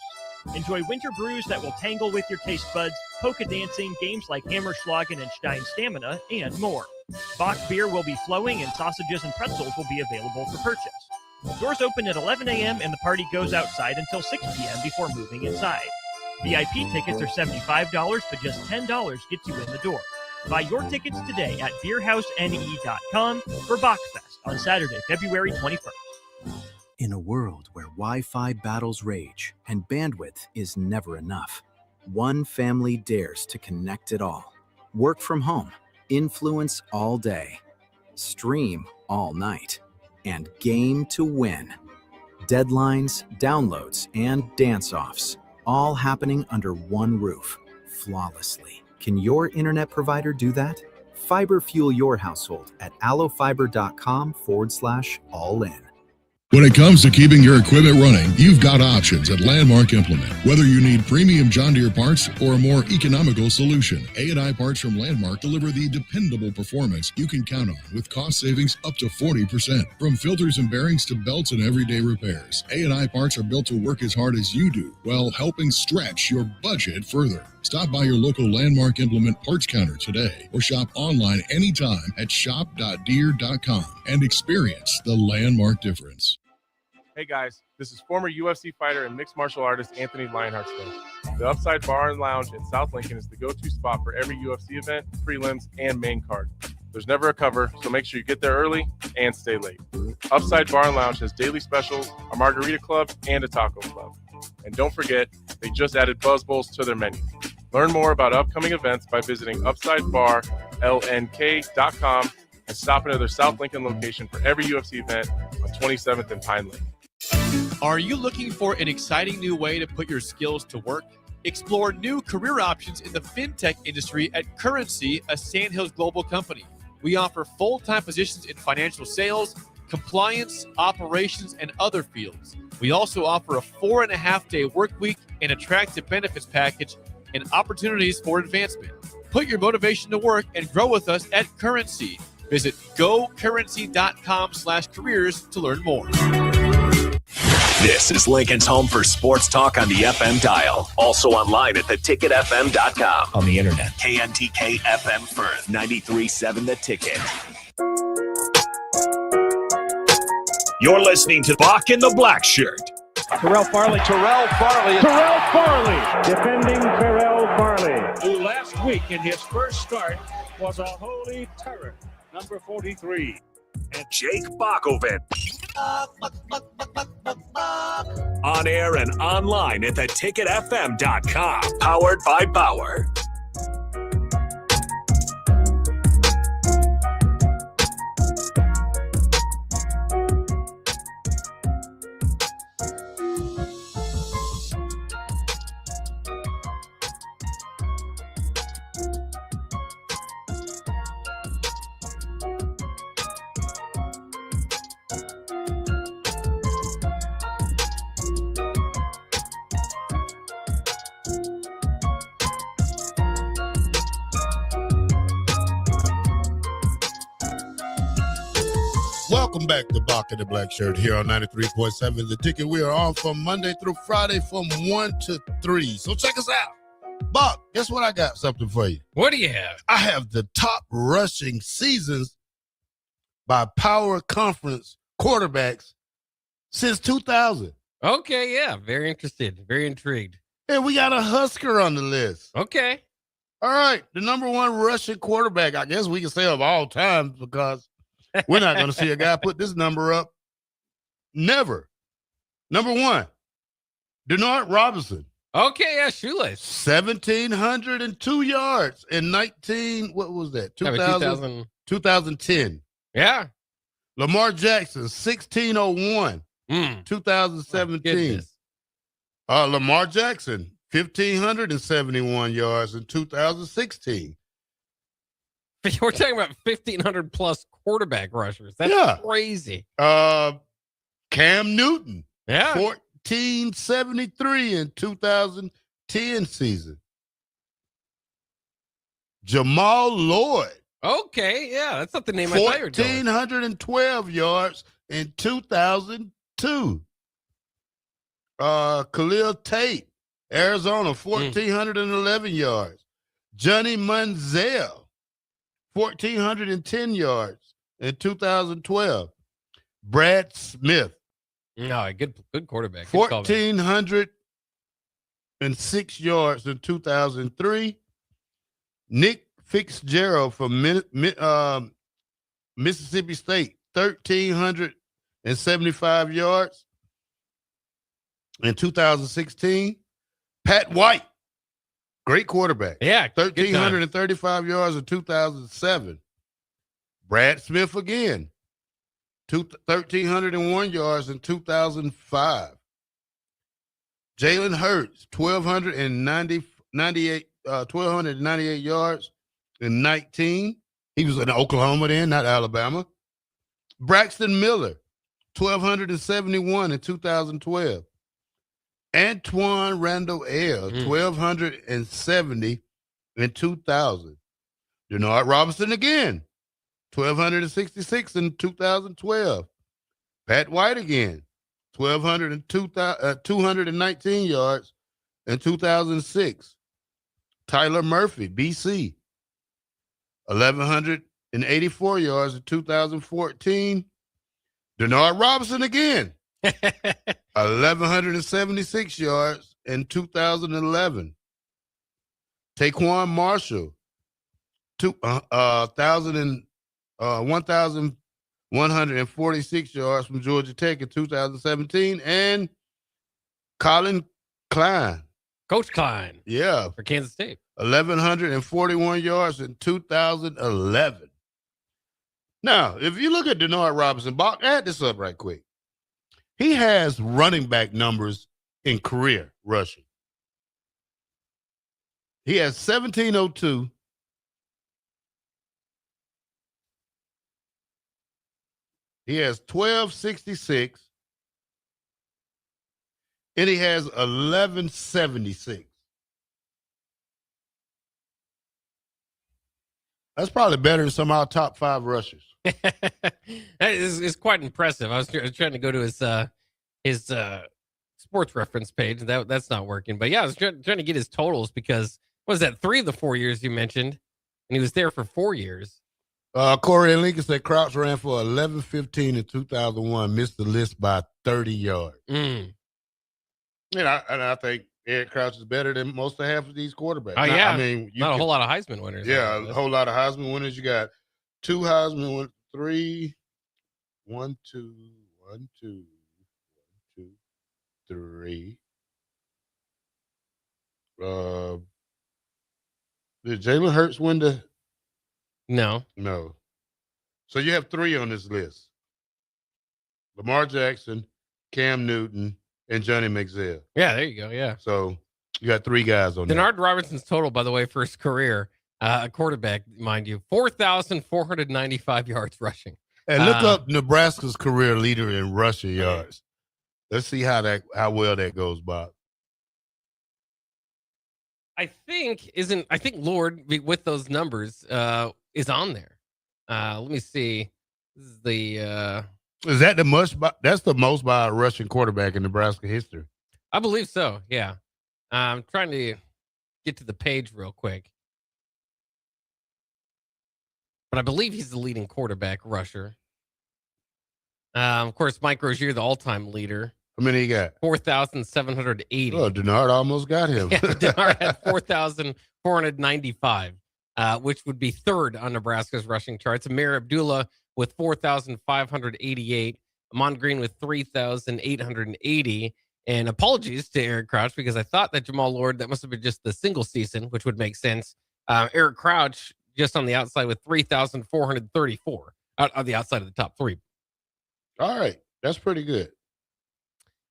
Enjoy winter brews that will tangle with your taste buds, polka dancing, games like Hammerschlagen and Stein Stamina, and more. Bock beer will be flowing and sausages and pretzels will be available for purchase. Doors open at 11 a.m. and the party goes outside until 6 p.m. before moving inside. VIP tickets are $75, but just $10 gets you in the door. Buy your tickets today at beerhousene.com for Bock Fest on Saturday, February 21st. In a world where Wi-Fi battles rage and bandwidth is never enough, one family dares to connect it all. Work from home, influence all day, stream all night, and game to win. Deadlines, downloads, and dance-offs, all happening under one roof, flawlessly. Can your internet provider do that? Fiber fuel your household at allofiber.com/all-in. When it comes to keeping your equipment running, you've got options at Landmark Implement. Whether you need premium John Deere parts or a more economical solution, A&I Parts from Landmark deliver the dependable performance you can count on with cost savings up to 40%. From filters and bearings to belts and everyday repairs, A&I Parts are built to work as hard as you do while helping stretch your budget further. Stop by your local Landmark Implement parts counter today or shop online anytime at shop.deere.com and experience the Landmark difference. Hey guys, this is former UFC fighter and mixed martial artist Anthony Lionheart Smith. The Upside Bar and Lounge in South Lincoln is the go-to spot for every UFC event, prelims, and main card. There's never a cover, so make sure you get there early and stay late. Upside Bar and Lounge has daily specials, a margarita club, and a taco club. And don't forget, they just added Buzz Bowls to their menu. Learn more about upcoming events by visiting UpsideBarLNK.com and stop into their South Lincoln location for every UFC event on 27th and Pine Lane. Are you looking for an exciting new way to put your skills to work? Explore new career options in the fintech industry at Currency, a Sandhills global company. We offer full-time positions in financial sales, compliance, operations, and other fields. We also offer a 4.5-day work week, an attractive benefits package, and opportunities for advancement. Put your motivation to work and grow with us at Currency. Visit gocurrency.com/careers to learn more. This is Lincoln's home for sports talk on the FM dial. Also online at theticketfm.com. On the internet. KNTK FM Firth, 93.7 The Ticket. You're listening to Bock the Blackshirt. Terrell Farley, defending Terrell Farley, who last week in his first start was a holy terror, number 43. And Jake Bockoven. On air and online at theticketfm.com. Powered by Bauer. Welcome back to Bock The Blackshirt here on 93.7 The Ticket. We are on from Monday through Friday from 1 to 3. So check us out. Bock, guess what? I got something for you. What do you have? I have the top rushing seasons by power conference quarterbacks since 2000. Okay, yeah. Very interested. Very intrigued. And we got a Husker on the list. Okay. All right. The number one rushing quarterback, I guess we can say of all time, because we're not going to see a guy put this number up. Never. Number one, Denard Robinson. Okay, yeah, shoelace. 1,702 yards in 2010. Yeah. Lamar Jackson, 1,601, 2017. Lamar Jackson, 1,571 yards in 2016. We're talking about 1,500 plus quarterback rushers. That's crazy. Cam Newton, yeah, 1,473 in 2010 season. Jamal Lloyd. Okay, yeah, that's not the name I thought you were doing. 1,412 yards in 2002. Khalil Tate, Arizona, 1,411 yards. Johnny Manziel, 1,410 yards in 2012. Brad Smith. No, good quarterback. 1,406 yards in 2003. Nick Fitzgerald from Mississippi State, 1,375 yards in 2016. Pat White, great quarterback. Yeah, 1,335 yards in 2007. Brad Smith again, 1,301 yards in 2005. Jalen Hurts, 1,298 yards in 19. He was in Oklahoma then, not Alabama. Braxton Miller, 1,271 in 2012. Antoine Randall L, 1,270 in 2000. Denard Robinson again, 1,266 in 2012. Pat White again, 219 yards in 2006. Tyler Murphy, BC, 1,184 yards in 2014. Denard Robinson again, 1,176 yards in 2011. Taquan Marshall, 1,146 yards from Georgia Tech in 2017. And Colin Klein. Coach Klein. Yeah. For Kansas State. 1,141 yards in 2011. Now, if you look at Denard Robinson, Bock, add this up right quick. He has running back numbers in career rushing. He has 1,702. He has 1,266. And he has 1,176. That's probably better than some of our top 5 rushers. That is quite impressive. I was trying to go to his sports reference page. That's not working. But yeah, I was trying to get his totals because what was that 3 of the 4 years you mentioned, and he was there for 4 years. Corey and Lincoln said Crouch ran for 11.15 in 2001, missed the list by 30 yards. Mm. And I think Eric Crouch is better than most of half of these quarterbacks. Oh, yeah. I mean, not a whole lot of Heisman winners. Yeah, a whole lot of Heisman winners. You got 2 Heisman winners, 3, 1, 2, 1, 2, 1, 2, 3. Did Jalen Hurts win the? No. So you have 3 on this list: Lamar Jackson, Cam Newton, and Johnny Manziel. Yeah, there you go. Yeah. So you got 3 guys on there. Denard Robinson's total, by the way, for his career, a quarterback, mind you, 4,495 yards rushing. And look up Nebraska's career leader in rushing yards. Let's see how well that goes, Bob. I think Lord with those numbers is on there. Let me see. This is the Is that the most? That's the most by a rushing quarterback in Nebraska history. I believe so. Yeah. I'm trying to get to the page real quick. But I believe he's the leading quarterback rusher. Of course, Mike Rozier, the all-time leader. How many he got? 4,780. Oh, Denard almost got him. Yeah, Denard had 4,495, which would be third on Nebraska's rushing charts. Amir Abdullah with 4,588. Amon Green with 3,880. And apologies to Eric Crouch, because I thought that Jamal Lord, that must have been just the single season, which would make sense. Eric Crouch just on the outside with 3,434 out on the outside of the top three. All right. That's pretty good.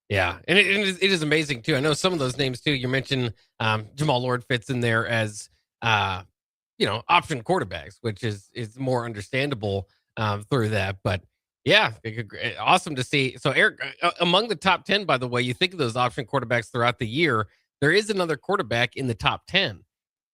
Yeah. And it is amazing, too. I know some of those names, too. You mentioned Jamal Lord fits in there as, option quarterbacks, which is more understandable through that. But yeah, awesome to see. So, Eric, among the top 10, by the way, you think of those option quarterbacks throughout the year, there is another quarterback in the top 10,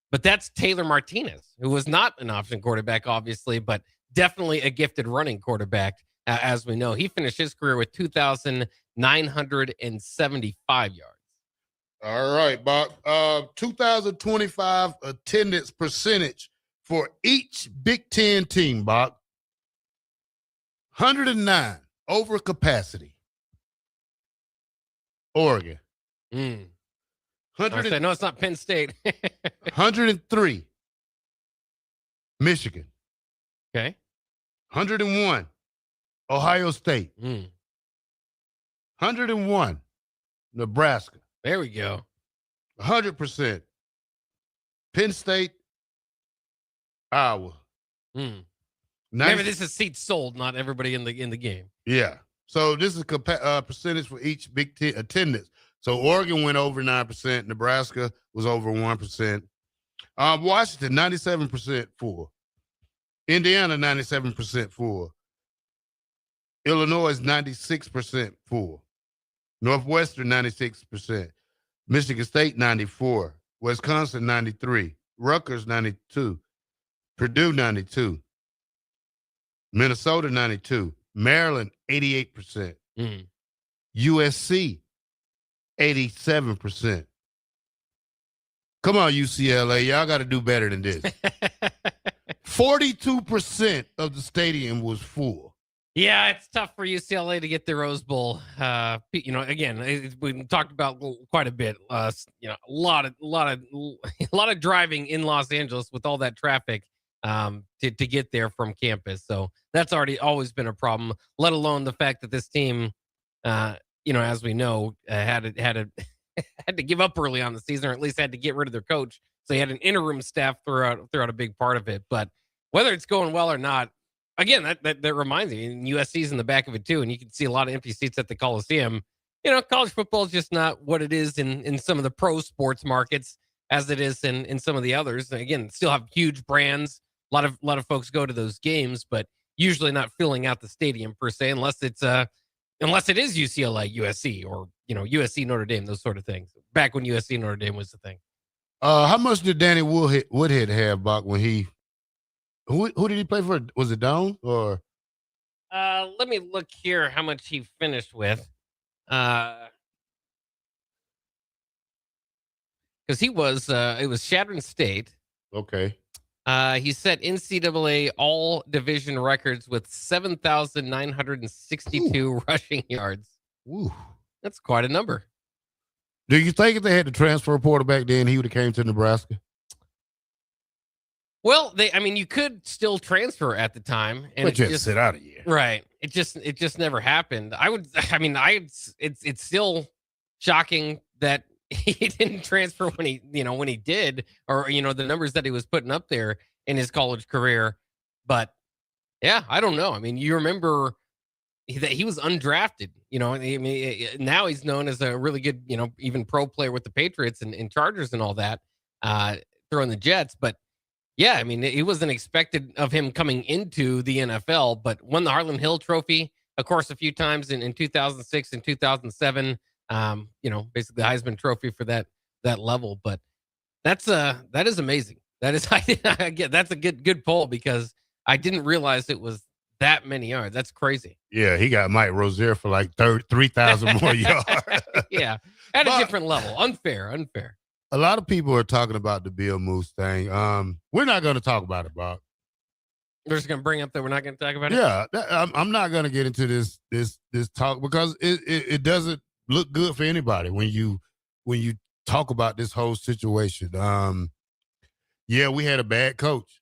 but that's Taylor Martinez, who was not an option quarterback, obviously, but definitely a gifted running quarterback, as we know. He finished his career with 2,975 yards. All right, Bob. 2025 attendance percentage for each Big Ten team, Bob. 109 over capacity. Oregon. 100. I know it's not Penn State. 103. Michigan. Okay. 101. Ohio State. 101. Nebraska. There we go. 100%. Penn State. Iowa. Remember, this is seats sold, not everybody in the game. Yeah. So this is percentage for each Big Ten attendance. So Oregon went over 9%. Nebraska was over 1%. Washington, 97% full. Indiana, 97% full. Illinois, 96% full. Northwestern, 96%. Michigan State, 94. Wisconsin, 93. Rutgers, 92. Purdue, 92. Minnesota, 92. Maryland, 88%. USC, 87%. Come on, UCLA. Y'all got to do better than this. 42% of the stadium was full. Yeah, it's tough for UCLA to get the Rose Bowl. Again, we talked about quite a bit. A lot of driving in Los Angeles with all that traffic to get there from campus. So that's always been a problem. Let alone the fact that this team, as we know, had to give up early on the season, or at least had to get rid of their coach. So they had an interim staff throughout a big part of it. But whether it's going well or not, again, that reminds me, and USC's in the back of it too, and you can see a lot of empty seats at the Coliseum. College football is just not what it is in some of the pro sports markets as it is in some of the others. And again, still have huge brands. A lot of folks go to those games, but usually not filling out the stadium per se, unless it is UCLA, USC, or USC Notre Dame, those sort of things. Back when USC Notre Dame was the thing. How much did Danny Woodhead have, Buck, when he? Who did he play for? Was it Down or? Let me look here how much he finished with. Because he was, it was Chadron State. Okay. He set NCAA all division records with 7,962 rushing yards. Ooh. That's quite a number. Do you think if they had the transfer portal back then, he would have came to Nebraska? Well, you could still transfer at the time, and just sit out of here, right? It just never happened. It's still shocking that he didn't transfer when he did, or the numbers that he was putting up there in his college career. But yeah, I don't know. You remember that he was undrafted. Now he's known as a really good, even pro player with the Patriots and Chargers and all that, throwing the Jets, but. Yeah, it wasn't expected of him coming into the NFL, but won the Harlan Hill Trophy, of course, a few times in 2006 and 2007. Basically the Heisman Trophy for that level. But that is amazing. That is, that's a good poll, because I didn't realize it was that many yards. That's crazy. Yeah, he got Mike Rozier for like 3,000 more yards. Yeah, at a different level. Unfair. A lot of people are talking about the Bill Moose thing. We're not going to talk about it, Bob. We're just going to bring up that we're not going to talk about it? Yeah, I'm not going to get into this talk because it doesn't look good for anybody when you talk about this whole situation. Yeah, we had a bad coach.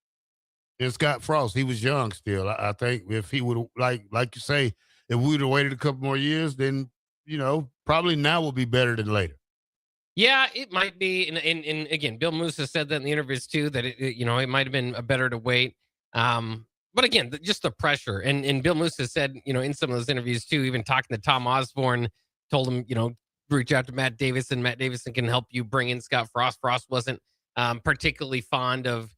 And Scott Frost, he was young still. I think if he would, like you say, if we would have waited a couple more years, then, probably now will be better than later. Yeah, it might be. And again, Bill Moose has said that in the interviews too, that it might have been better to wait. But again, just the pressure. And Bill Moose has said, in some of those interviews too, even talking to Tom Osborne, told him, reach out to Matt Davison. Matt Davison can help you bring in Scott Frost. Frost wasn't particularly fond of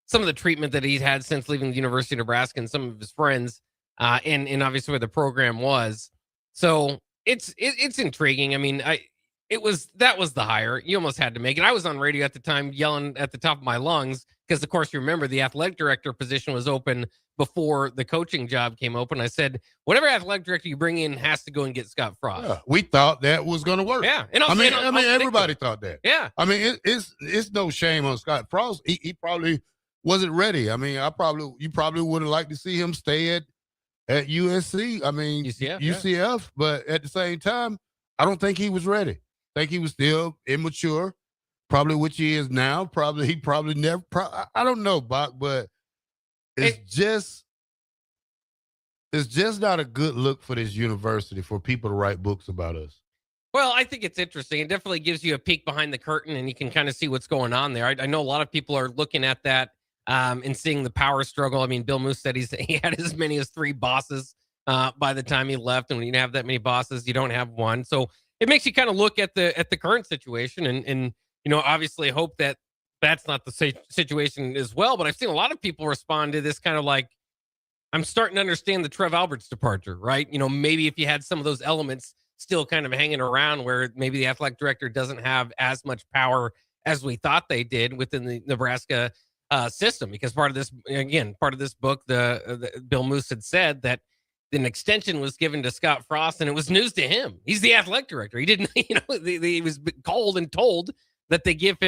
some of the treatment that he's had since leaving the University of Nebraska and some of his friends, and obviously where the program was. So it's intriguing. I mean, that was the hire. You almost had to make it. I was on radio at the time yelling at the top of my lungs because, of course, you remember the athletic director position was open before the coaching job came open. I said, whatever athletic director you bring in has to go and get Scott Frost. Yeah, we thought that was going to work. Yeah, everybody thought that. Yeah, I mean, it's no shame on Scott Frost. He probably wasn't ready. I mean, you probably would have liked to see him stay at USC. I mean, UCF, but at the same time, I don't think he was ready. I think he was still immature, probably which he is now. He probably never. I don't know, Bach, but it's just not a good look for this university for people to write books about us. Well, I think it's interesting. It definitely gives you a peek behind the curtain, and you can kind of see what's going on there. I know a lot of people are looking at that and seeing the power struggle. I mean, Bill Moose said he had as many as 3 bosses by the time he left, and when you have that many bosses, you don't have one. So it makes you kind of look at the current situation and obviously hope that that's not the situation as well. But I've seen a lot of people respond to this kind of like, I'm starting to understand the Trev Alberts departure, right? Maybe if you had some of those elements still kind of hanging around where maybe the athletic director doesn't have as much power as we thought they did within the Nebraska system, because part of this book, the Bill Moose had said that an extension was given to Scott Frost, and it was news to him. He's the athletic director. He didn't, he was called and told that they give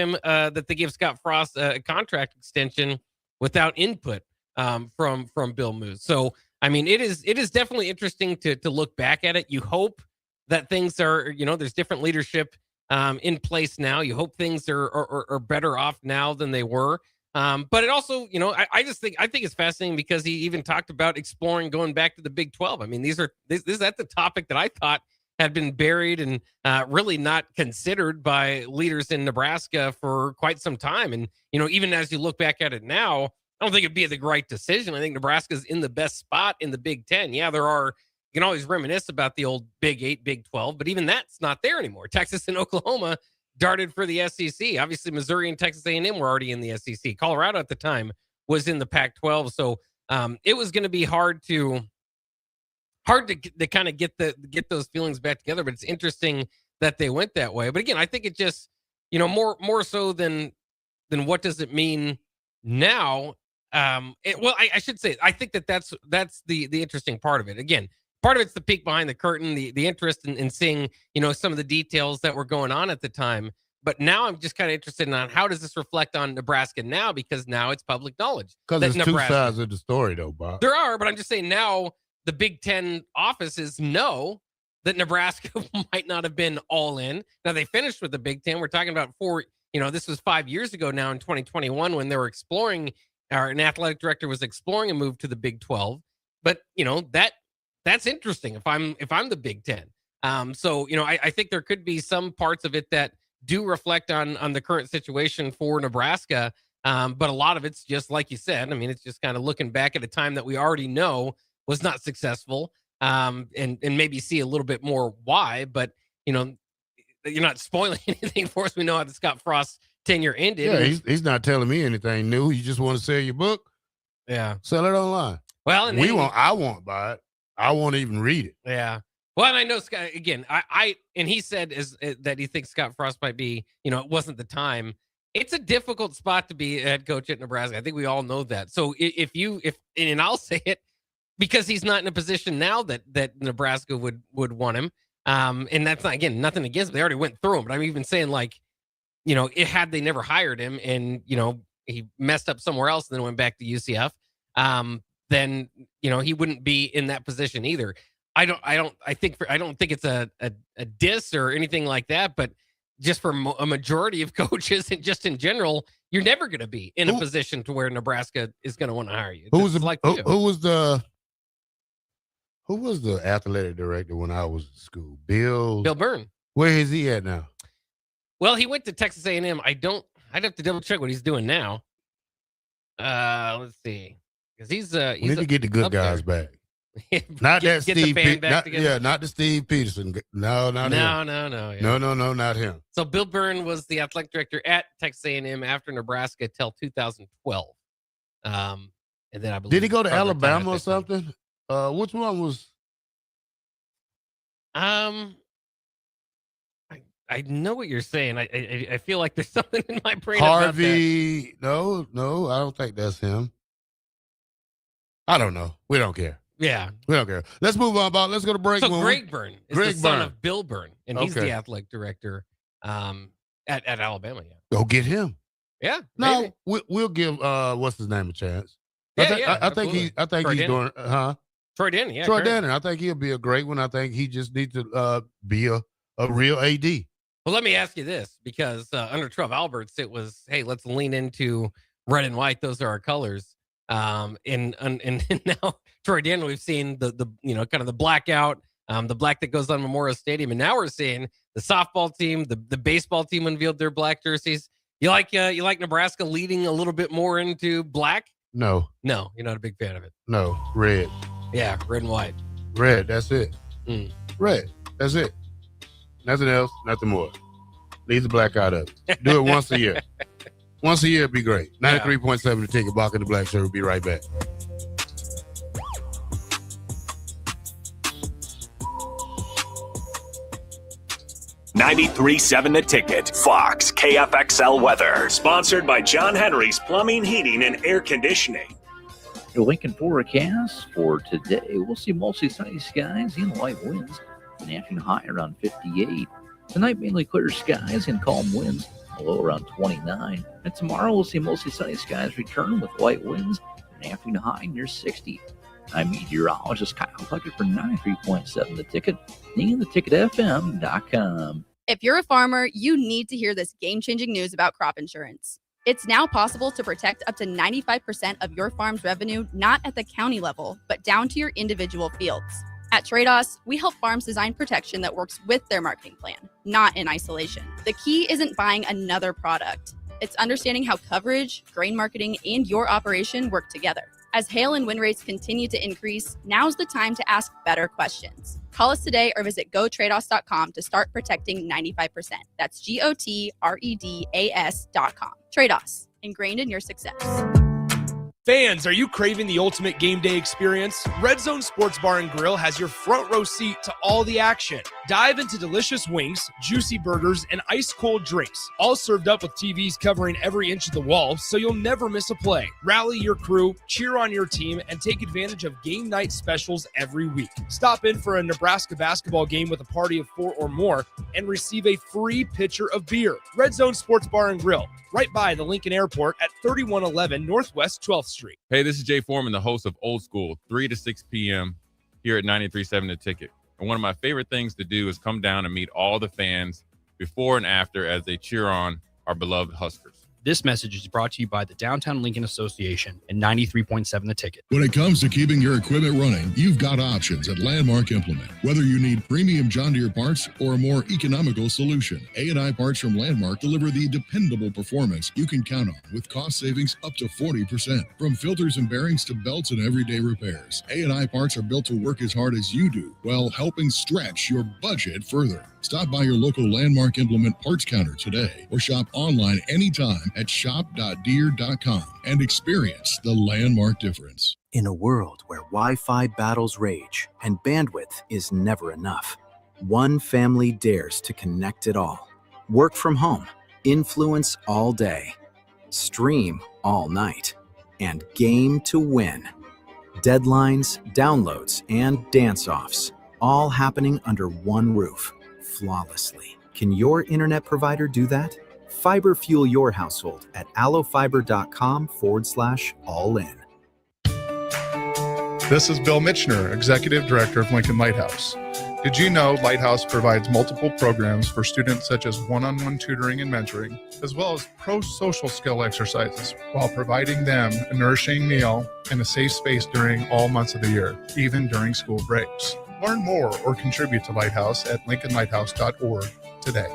Scott Frost a contract extension without input from Bill Moose. So, I mean, it is definitely interesting to look back at it. You hope that things are, there's different leadership in place now. You hope things are better off now than they were. But it also, I think it's fascinating because he even talked about exploring going back to the Big 12. I mean, this is at the topic that I thought had been buried and really not considered by leaders in Nebraska for quite some time. And, even as you look back at it now, I don't think it'd be the right decision. I think Nebraska's in the best spot in the Big 10. Yeah, you can always reminisce about the old Big 8, Big 12, but even that's not there anymore. Texas and Oklahoma darted for the SEC. Obviously, Missouri and Texas A&M were already in the SEC. Colorado at the time was in the Pac-12. So it was going to be hard to kind of get those feelings back together. But it's interesting that they went that way. But again, I think it just, more so than what does it mean now? I should say, I think that's the interesting part of it. Again, part of it's the peek behind the curtain, the interest in seeing, some of the details that were going on at the time. But now I'm just kind of interested in how does this reflect on Nebraska now, because now it's public knowledge. Because there's two sides of the story, though, Bob. There are, but I'm just saying now the Big 10 offices know that Nebraska might not have been all in. Now they finished with the Big 10. We're talking about this was 5 years ago now in 2021 when they were exploring, or an athletic director was exploring a move to the Big 12. But, that's interesting if I'm the Big 10. I think there could be some parts of it that do reflect on the current situation for Nebraska. But a lot of it's just like you said. I mean, it's just kind of looking back at a time that we already know was not successful, and maybe see a little bit more why. But you're not spoiling anything for us. We know how the Scott Frost tenure ended. Yeah, he's not telling me anything new. You just want to sell your book. Yeah, sell it online. Well, I won't buy it. I won't even read it. Yeah. Well, and I know Scott again. And he said that he thinks Scott Frost might be. It wasn't the time. It's a difficult spot to be a head coach at Nebraska. I think we all know that. So and I'll say it, because he's not in a position now that Nebraska would want him. And that's not, again, nothing against him. They already went through him, but I'm even saying, like, had they never hired him and, he messed up somewhere else and then went back to UCF, then, he wouldn't be in that position either. I don't think it's a diss or anything like that, but just for a majority of coaches and just in general, you're never going to be in a position to where Nebraska is going to want to hire you. Who was the athletic director when I was in school? Bill Byrne. Where is he at now? Well, he went to Texas A&M. I'd have to double check what he's doing now. Let's see, because he's we need to get the good guys back. Not that Steve. Not the Steve Peterson. No, not him. No, not him. So Bill Byrne was the athletic director at Texas A&M after Nebraska till 2012. And then I believe did he go to Alabama or something? Which one was? I know what you're saying. I feel like there's something in my brain. Harvey. No, I don't think that's him. I don't know. We don't care. Yeah. We don't care. Let's move on, Bob. Let's go to break. So Greg Byrne is the son of Bill Byrne, and he's the athletic director at Alabama. Yeah. Go get him. Yeah. No, we'll give what's his name a chance. I think he's doing Troy Denton, yeah. Troy Denton. I think he'll be a great one. I think he just needs to be a real AD. Well, let me ask you this, because under Trev Alberts, it was, hey, let's lean into red and white. Those are our colors. And now Troy Denton, we've seen the kind of the blackout, the black that goes on Memorial Stadium, and now we're seeing the softball team, the baseball team unveiled their black jerseys. You like Nebraska leading a little bit more into black? No, you're not a big fan of it. No, red. Yeah, red and white. Red, that's it. Red, that's it. Nothing else, nothing more. Leave the black out of it. Do it once a year. Once a year would be great. 93.7 The Ticket. Bock The Blackshirt. We'll be right back. $93.7 The Ticket. Fox KFXL weather. Sponsored by John Henry's Plumbing, Heating, and Air Conditioning. Your Lincoln forecast for today, we'll see mostly sunny skies and light winds. An afternoon high around 58. Tonight, mainly clear skies and calm winds. A low around 29. And tomorrow, we'll see mostly sunny skies return with light winds. An afternoon high near 60. I'm meteorologist Kyle Tucker for 93.7 The Ticket and theticketfm.com. If you're a farmer, you need to hear this game-changing news about crop insurance. It's now possible to protect up to 95% of your farm's revenue, not at the county level, but down to your individual fields. At Trados, we help farms design protection that works with their marketing plan, not in isolation. The key isn't buying another product. It's understanding how coverage, grain marketing, and your operation work together. As hail and wind rates continue to increase, now's the time to ask better questions. Call us today or visit gotrados.com to start protecting 95%. That's GOTREDAS.com. Trados, ingrained in your success. Fans, are you craving the ultimate game day experience? Red Zone Sports Bar and Grill has your front row seat to all the action. Dive into delicious wings, juicy burgers, and ice-cold drinks, all served up with TVs covering every inch of the wall, so you'll never miss a play. Rally your crew, cheer on your team, and take advantage of game night specials every week. Stop in for a Nebraska basketball game with a party of 4 or more and receive a free pitcher of beer. Red Zone Sports Bar and Grill, right by the Lincoln Airport at 3111 Northwest 12th Street. Hey, this is Jay Foreman, the host of Old School, 3 to 6 p.m. here at 93.7 The Ticket. And one of my favorite things to do is come down and meet all the fans before and after as they cheer on our beloved Huskers. This message is brought to you by the Downtown Lincoln Association and 93.7 The Ticket. When it comes to keeping your equipment running, you've got options at Landmark Implement. Whether you need premium John Deere parts or a more economical solution, A&I parts from Landmark deliver the dependable performance you can count on with cost savings up to 40%. From filters and bearings to belts and everyday repairs, A&I parts are built to work as hard as you do while helping stretch your budget further. Stop by your local Landmark Implement parts counter today or shop online anytime at shop.deere.com and experience the Landmark difference. In a world where Wi-Fi battles rage and bandwidth is never enough, one family dares to connect it all. Work from home, influence all day, stream all night, and game to win. Deadlines, downloads, and dance-offs, all happening under one roof, flawlessly. Can your internet provider do that? Fiber fuel your household at allofiber.com/all-in. This is Bill Mitchner, Executive Director of Lincoln Lighthouse. Did you know Lighthouse provides multiple programs for students such as one-on-one tutoring and mentoring, as well as pro-social skill exercises, while providing them a nourishing meal and a safe space during all months of the year, even during school breaks? Learn more or contribute to Lighthouse at lincolnlighthouse.org today.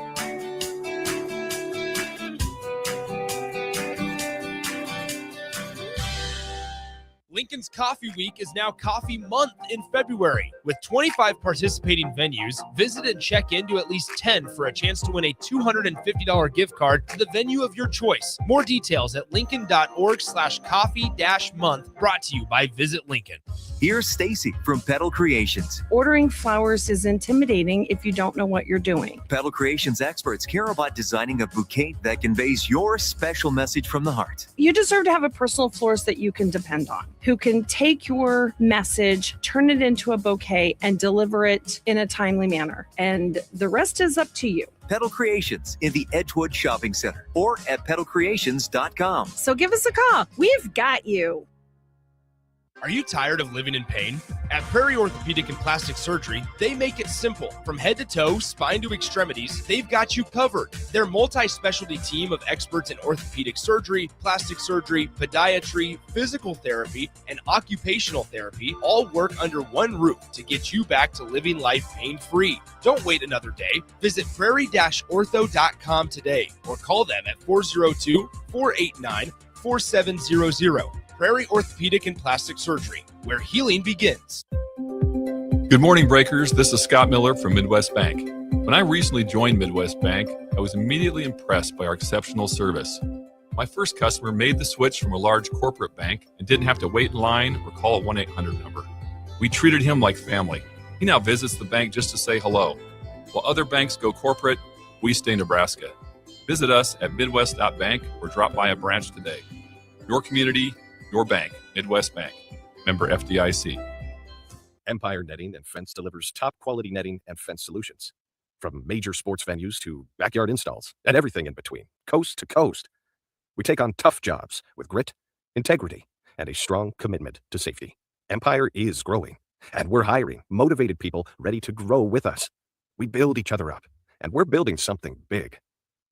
Lincoln's Coffee Week is now Coffee Month in February. With 25 participating venues, visit and check into at least 10 for a chance to win a $250 gift card to the venue of your choice. More details at lincoln.org/coffee-month, brought to you by Visit Lincoln. Here's Stacy from Petal Creations. Ordering flowers is intimidating if you don't know what you're doing. Petal Creations experts care about designing a bouquet that conveys your special message from the heart. You deserve to have a personal florist that you can depend on, who can take your message, turn it into a bouquet, and deliver it in a timely manner. And the rest is up to you. Petal Creations in the Edgewood Shopping Center or at petalcreations.com. So give us a call. We've got you. Are you tired of living in pain? At Prairie Orthopedic and Plastic Surgery, they make it simple. From head to toe, spine to extremities, they've got you covered. Their multi-specialty team of experts in orthopedic surgery, plastic surgery, podiatry, physical therapy, and occupational therapy all work under one roof to get you back to living life pain-free. Don't wait another day. Visit prairie-ortho.com today or call them at 402-489-4700. Prairie Orthopedic and Plastic Surgery, where healing begins. Good morning, Breakers. This is Scott Miller from Midwest Bank. When I recently joined Midwest Bank, I was immediately impressed by our exceptional service. My first customer made the switch from a large corporate bank and didn't have to wait in line or call a 1-800 number. We treated him like family. He now visits the bank just to say hello. While other banks go corporate, we stay Nebraska. Visit us at midwest.bank or drop by a branch today. Your community, your bank, Midwest Bank. Member FDIC. Empire Netting and Fence delivers top quality netting and fence solutions. From major sports venues to backyard installs and everything in between, coast to coast. We take on tough jobs with grit, integrity, and a strong commitment to safety. Empire is growing, and we're hiring motivated people ready to grow with us. We build each other up, and we're building something big.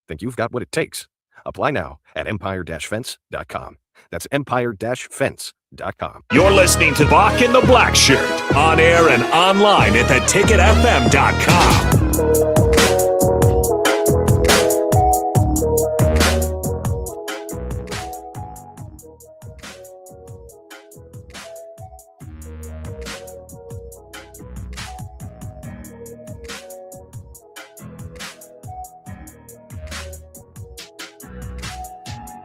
Think you've got what it takes? Apply now at empire-fence.com. That's empire-fence.com. You're listening to Bock the Blackshirt, on air and online at theticketfm.com.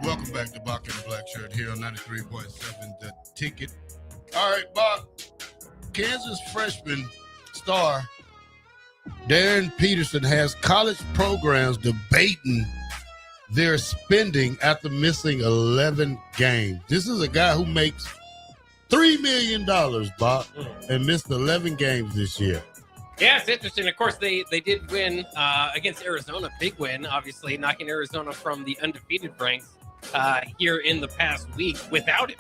Welcome back to Bock the Blackshirt here on 93.7 The Ticket. All right, Bock. Kansas freshman star Darren Peterson has college programs debating their spending after missing 11 games. This is a guy who makes $3 million, Bock, and missed 11 games this year. Yeah, it's interesting. Of course, they did win against Arizona. Big win, obviously, knocking Arizona from the undefeated ranks here in the past week without him.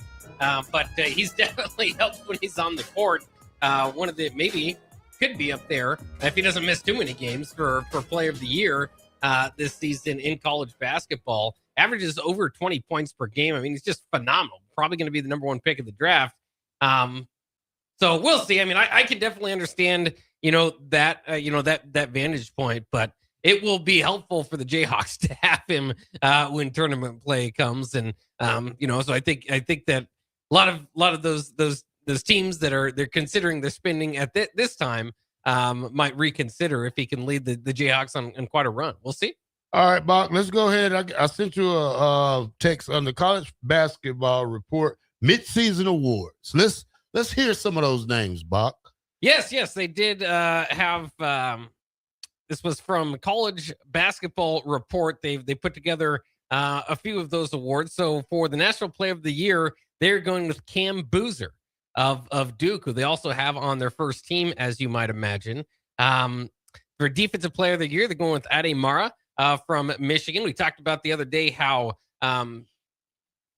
But he's definitely helped when he's on the court. One of the, maybe could be up there if he doesn't miss too many games for player of the year this season in college basketball. Averages over 20 points per game. I mean, he's just phenomenal. Probably going to be the number one pick of the draft. So we'll see. I mean, I can definitely understand, that vantage point, but it will be helpful for the Jayhawks to have him when tournament play comes. And, so I think that a lot of those teams that they're considering their spending at this time might reconsider if he can lead the Jayhawks on quite a run. We'll see. All right, Bock, let's go ahead. I sent you a text on the college basketball report midseason awards. Let's hear some of those names, Bock. Yes, they did have. This was from College Basketball Report. They put together a few of those awards. So for the National Player of the Year, they're going with Cam Boozer. of Duke, who they also have on their first team, as you might imagine. For Defensive Player of the Year, they're going with Ade Mara from Michigan. We talked about the other day how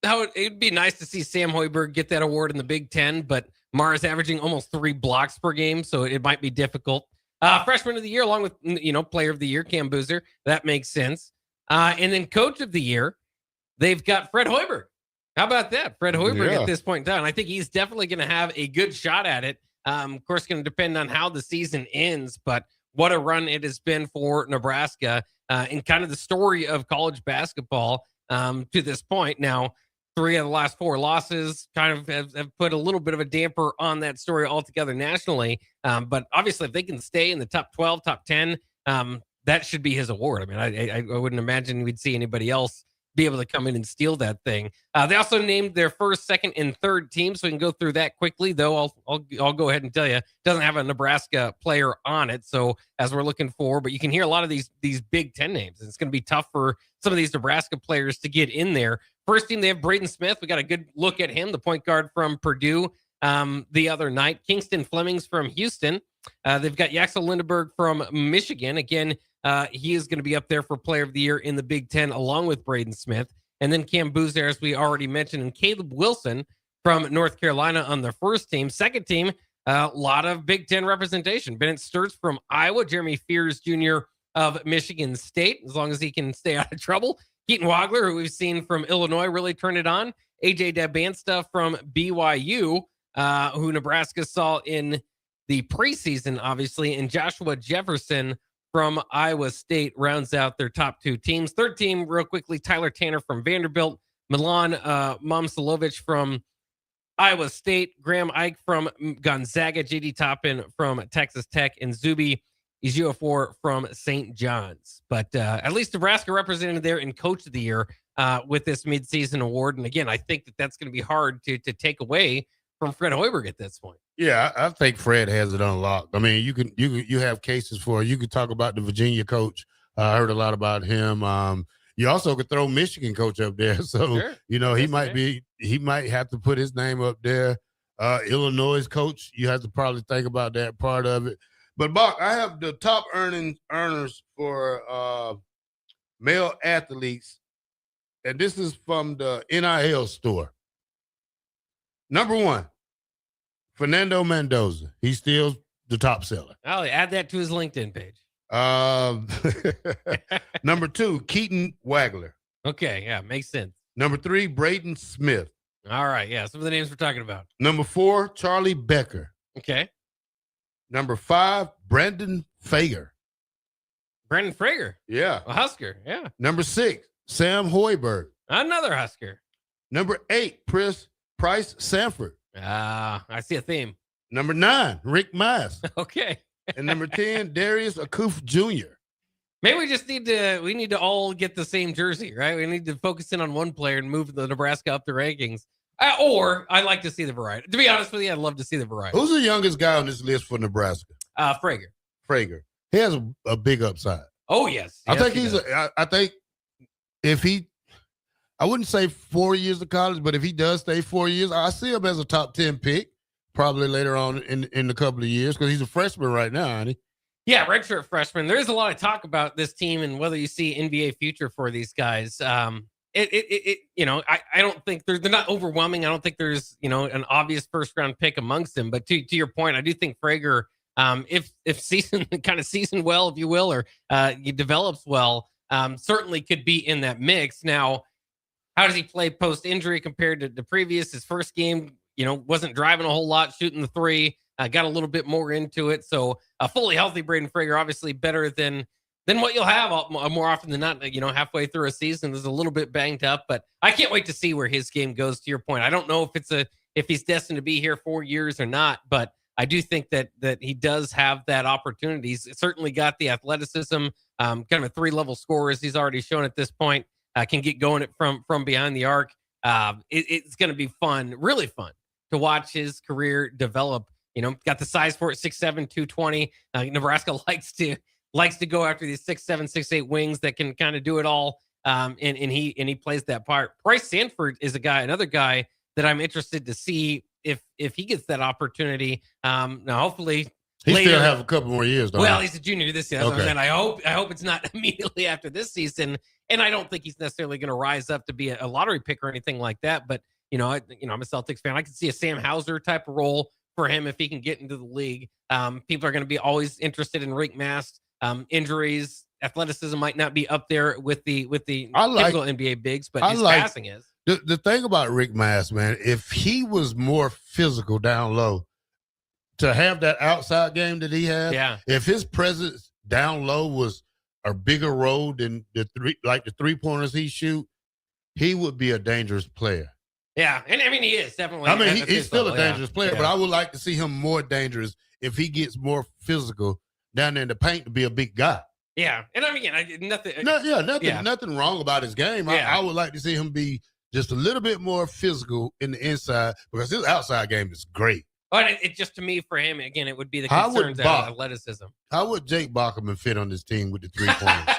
it'd be nice to see Sam Hoiberg get that award in the Big Ten, but Mara's averaging almost 3 blocks per game, so it might be difficult. Freshman of the Year, along with Player of the Year, Cam Boozer. That makes sense. And then Coach of the Year, they've got Fred Hoiberg. How about that? Fred Hoiberg at this point in time. I think he's definitely going to have a good shot at it. Of course, going to depend on how the season ends, but what a run it has been for Nebraska and kind of the story of college basketball to this point. Now, 3 of the last 4 losses kind of have put a little bit of a damper on that story altogether nationally. But obviously, if they can stay in the top 12, top 10, that should be his award. I mean, I wouldn't imagine we'd see anybody else be able to come in and steal that thing. They also named their first, second, and third team, so we can go through that quickly. Though I'll go ahead and tell you, it doesn't have a Nebraska player on it. So as we're looking for, but you can hear a lot of these Big Ten names. It's going to be tough for some of these Nebraska players to get in there. First team, they have Braden Smith. We got a good look at him, the point guard from Purdue the other night. Kingston Flemings from Houston. They've got Yaxel Lindeberg from Michigan. Again, he is going to be up there for Player of the Year in the Big Ten, along with Braden Smith. And then Cam Boozer, as we already mentioned, and Caleb Wilson from North Carolina on the first team. Second team, a lot of Big Ten representation. Bennett Sturts from Iowa, Jeremy Fears Jr. of Michigan State, as long as he can stay out of trouble. Keaton Wagler, who we've seen from Illinois, really turn it on. AJ Dabansta from BYU, who Nebraska saw in the preseason, obviously, and Joshua Jefferson from Iowa State rounds out their top 2 teams. Third team, real quickly, Tyler Tanner from Vanderbilt, Milan Momcilovic from Iowa State, Graham Ike from Gonzaga, JD Toppin from Texas Tech, and Zuby Ejiofor from St. John's. But at least Nebraska represented there in Coach of the Year with this midseason award. And again, I think that's going to be hard to take away from Fred Hoiberg at this point. Yeah, I think Fred has it unlocked. I mean, you have cases for, you could talk about the Virginia coach. I heard a lot about him. You also could throw Michigan coach up there. So, Sure. he might have to put his name up there. Illinois coach, you have to probably think about that part of it. But Bock, I have the top earners for male athletes, and this is from the NIL store. Number 1, Fernando Mendoza. He's still the top seller. I'll add that to his LinkedIn page. Number 2, Keaton Wagler. Okay, yeah, makes sense. Number 3, Braden Smith. All right, yeah, some of the names we're talking about. Number 4, Charlie Becker. Okay. Number 5, Brandon Fager. Brandon Frager. Yeah. A Husker, yeah. Number 6, Sam Hoiberg. Another Husker. Number 8, Price Sanford. I see a theme. Number 9, Rick Mize. Okay. And number 10, Darius Akuf Jr. Maybe we need to all get the same jersey, right? We need to focus in on one player and move the Nebraska up the rankings. Or I'd like to see the variety. To be honest with you, I'd love to see the variety. Who's the youngest guy on this list for Nebraska? Frager. He has a big upside. Oh, yes. I think if he, I wouldn't say 4 years of college, but if he does stay 4 years, I see him as a top 10 pick probably later on in a couple of years, because he's a freshman right now, ain't he? Yeah, redshirt freshman. There is a lot of talk about this team and whether you see NBA future for these guys. I don't think they're not overwhelming. I don't think there's, an obvious first round pick amongst them. But to your point, I do think Frager, if seasoned well, if you will, or he develops well, certainly could be in that mix. Now, how does he play post injury compared to the previous? His first game, wasn't driving a whole lot, shooting the 3. Got a little bit more into it. So a fully healthy Braden Frager, obviously better than what you'll have more often than not, halfway through a season. Is a little bit banged up, but I can't wait to see where his game goes. To your point, I don't know if he's destined to be here 4 years or not, but I do think that he does have that opportunity. He's certainly got the athleticism, kind of a 3-level scorer, as he's already shown at this point. Can get going from behind the arc. It's going to be fun, really fun to watch his career develop. Got the size for it, 6'7", 220. Nebraska likes to go after these 6'7", 6'8" wings that can kind of do it all. And he plays that part. Price Sanford is another guy that I'm interested to see if he gets that opportunity, now hopefully He later, still have a couple more years, though. well, he's a junior this year. That's what I'm Okay. saying. I hope it's not immediately after this season. And I don't think he's necessarily going to rise up to be a lottery pick or anything like that. But I'm a Celtics fan. I could see a Sam Hauser type of role for him if he can get into the league. People are going to be always interested in Rick Mast. Injuries, athleticism might not be up there with the typical NBA bigs, but his passing is. The thing about Rick Mast, man, if he was more physical down low, to have that outside game that he has, if his presence down low was a bigger role than the 3-pointers he shoot, he would be a dangerous player. Yeah, and I mean he is definitely. I mean he's still a dangerous player, but I would like to see him more dangerous if he gets more physical down there in the paint to be a big guy. Yeah, and I mean nothing. Nothing wrong about his game. I would like to see him be just a little bit more physical in the inside because his outside game is great. But it just to me, for him, again, it would be the concerns of athleticism. How would Jake Bockerman fit on this team with the 3-pointers?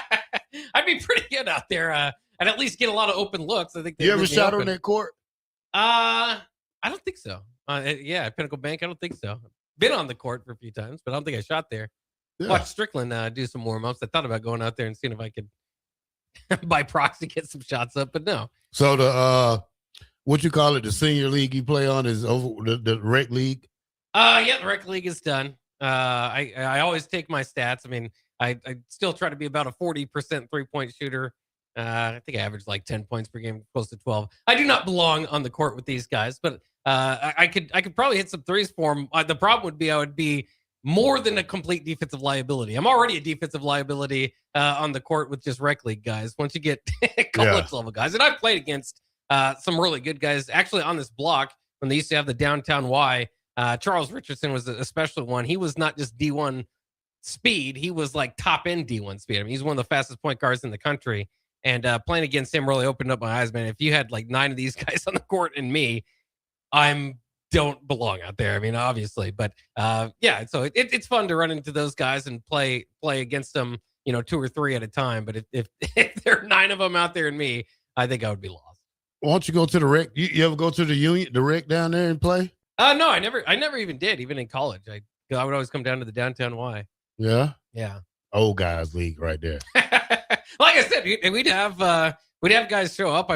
I'd be pretty good out there. I'd at least get a lot of open looks. I think. You ever shot on that court? I don't think so. At Pinnacle Bank, I don't think so. Been on the court for a few times, but I don't think I shot there. Yeah. Watch Strickland do some warm-ups. I thought about going out there and seeing if I could by proxy get some shots up, but no. So the what you call it, the senior league you play on is over the rec league? The rec league is done. I always take my stats. I mean, I still try to be about a 40% 3-point shooter. I think I average like 10 points per game, close to 12. I do not belong on the court with these guys, but I could probably hit some threes for them. The problem would be I would be more than a complete defensive liability. I'm already a defensive liability on the court with just rec league guys. Once you get college level guys, and I've played against some really good guys actually on this block when they used to have the downtown Y. Charles Richardson was a special one. He was not just D1 speed; he was like top end D1 speed. I mean, he's one of the fastest point guards in the country. And playing against him really opened up my eyes, man. If you had like 9 of these guys on the court and me, don't belong out there. I mean, obviously, but so it's fun to run into those guys and play against them, 2 or 3 at a time. But if there are 9 of them out there and me, I think I would be lost. Why don't you go to the rec? You ever go to the rec down there and play? No, I never even did, even in college. I would always come down to the downtown Y. Yeah. Yeah. Old guys league right there. Like I said, we'd have guys show up.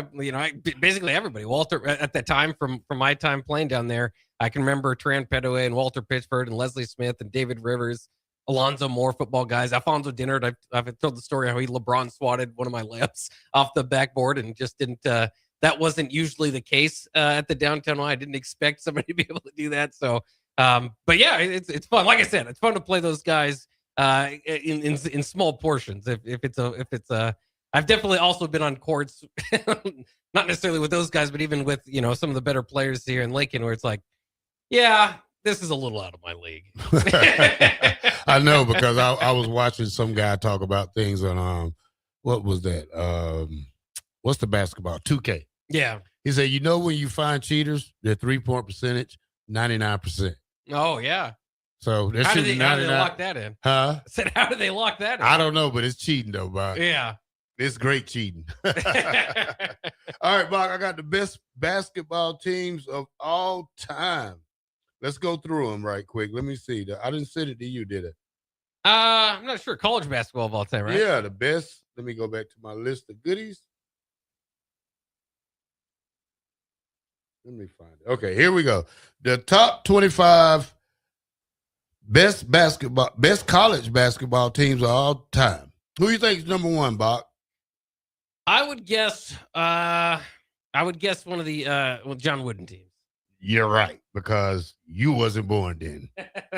Basically everybody. Walter at that time from my time playing down there, I can remember Tran Petaway and Walter Pitchford and Leslie Smith and David Rivers, Alonzo Moore, football guys. Alfonso Dennard. I've told the story how he LeBron swatted one of my layups off the backboard and just didn't. That wasn't usually the case at the downtown Y. I didn't expect somebody to be able to do that. So, but yeah, it's fun. Like I said, it's fun to play those guys. In small portions. If it's I've definitely also been on courts, not necessarily with those guys, but even with some of the better players here in Lincoln, where it's like, yeah, this is a little out of my league. I know because I was watching some guy talk about things on what was that? What's the basketball 2K? Yeah, he said, when you find cheaters, their 3-point percentage 99%. Oh yeah. So how do they lock that in? Huh? I said, how do they lock that in? I don't know, but it's cheating though, Bob. Yeah. It's great cheating. All right, Bob, I got the best basketball teams of all time. Let's go through them right quick. Let me see. I didn't send it to you, did I? I'm not sure. College basketball of all time, right? Yeah, the best. Let me go back to my list of goodies. Let me find it. Okay, here we go. The top 25 best college basketball teams of all time. Who do you think is number 1, Bach? I would guess one of the John Wooden teams. You're right, because you wasn't born then.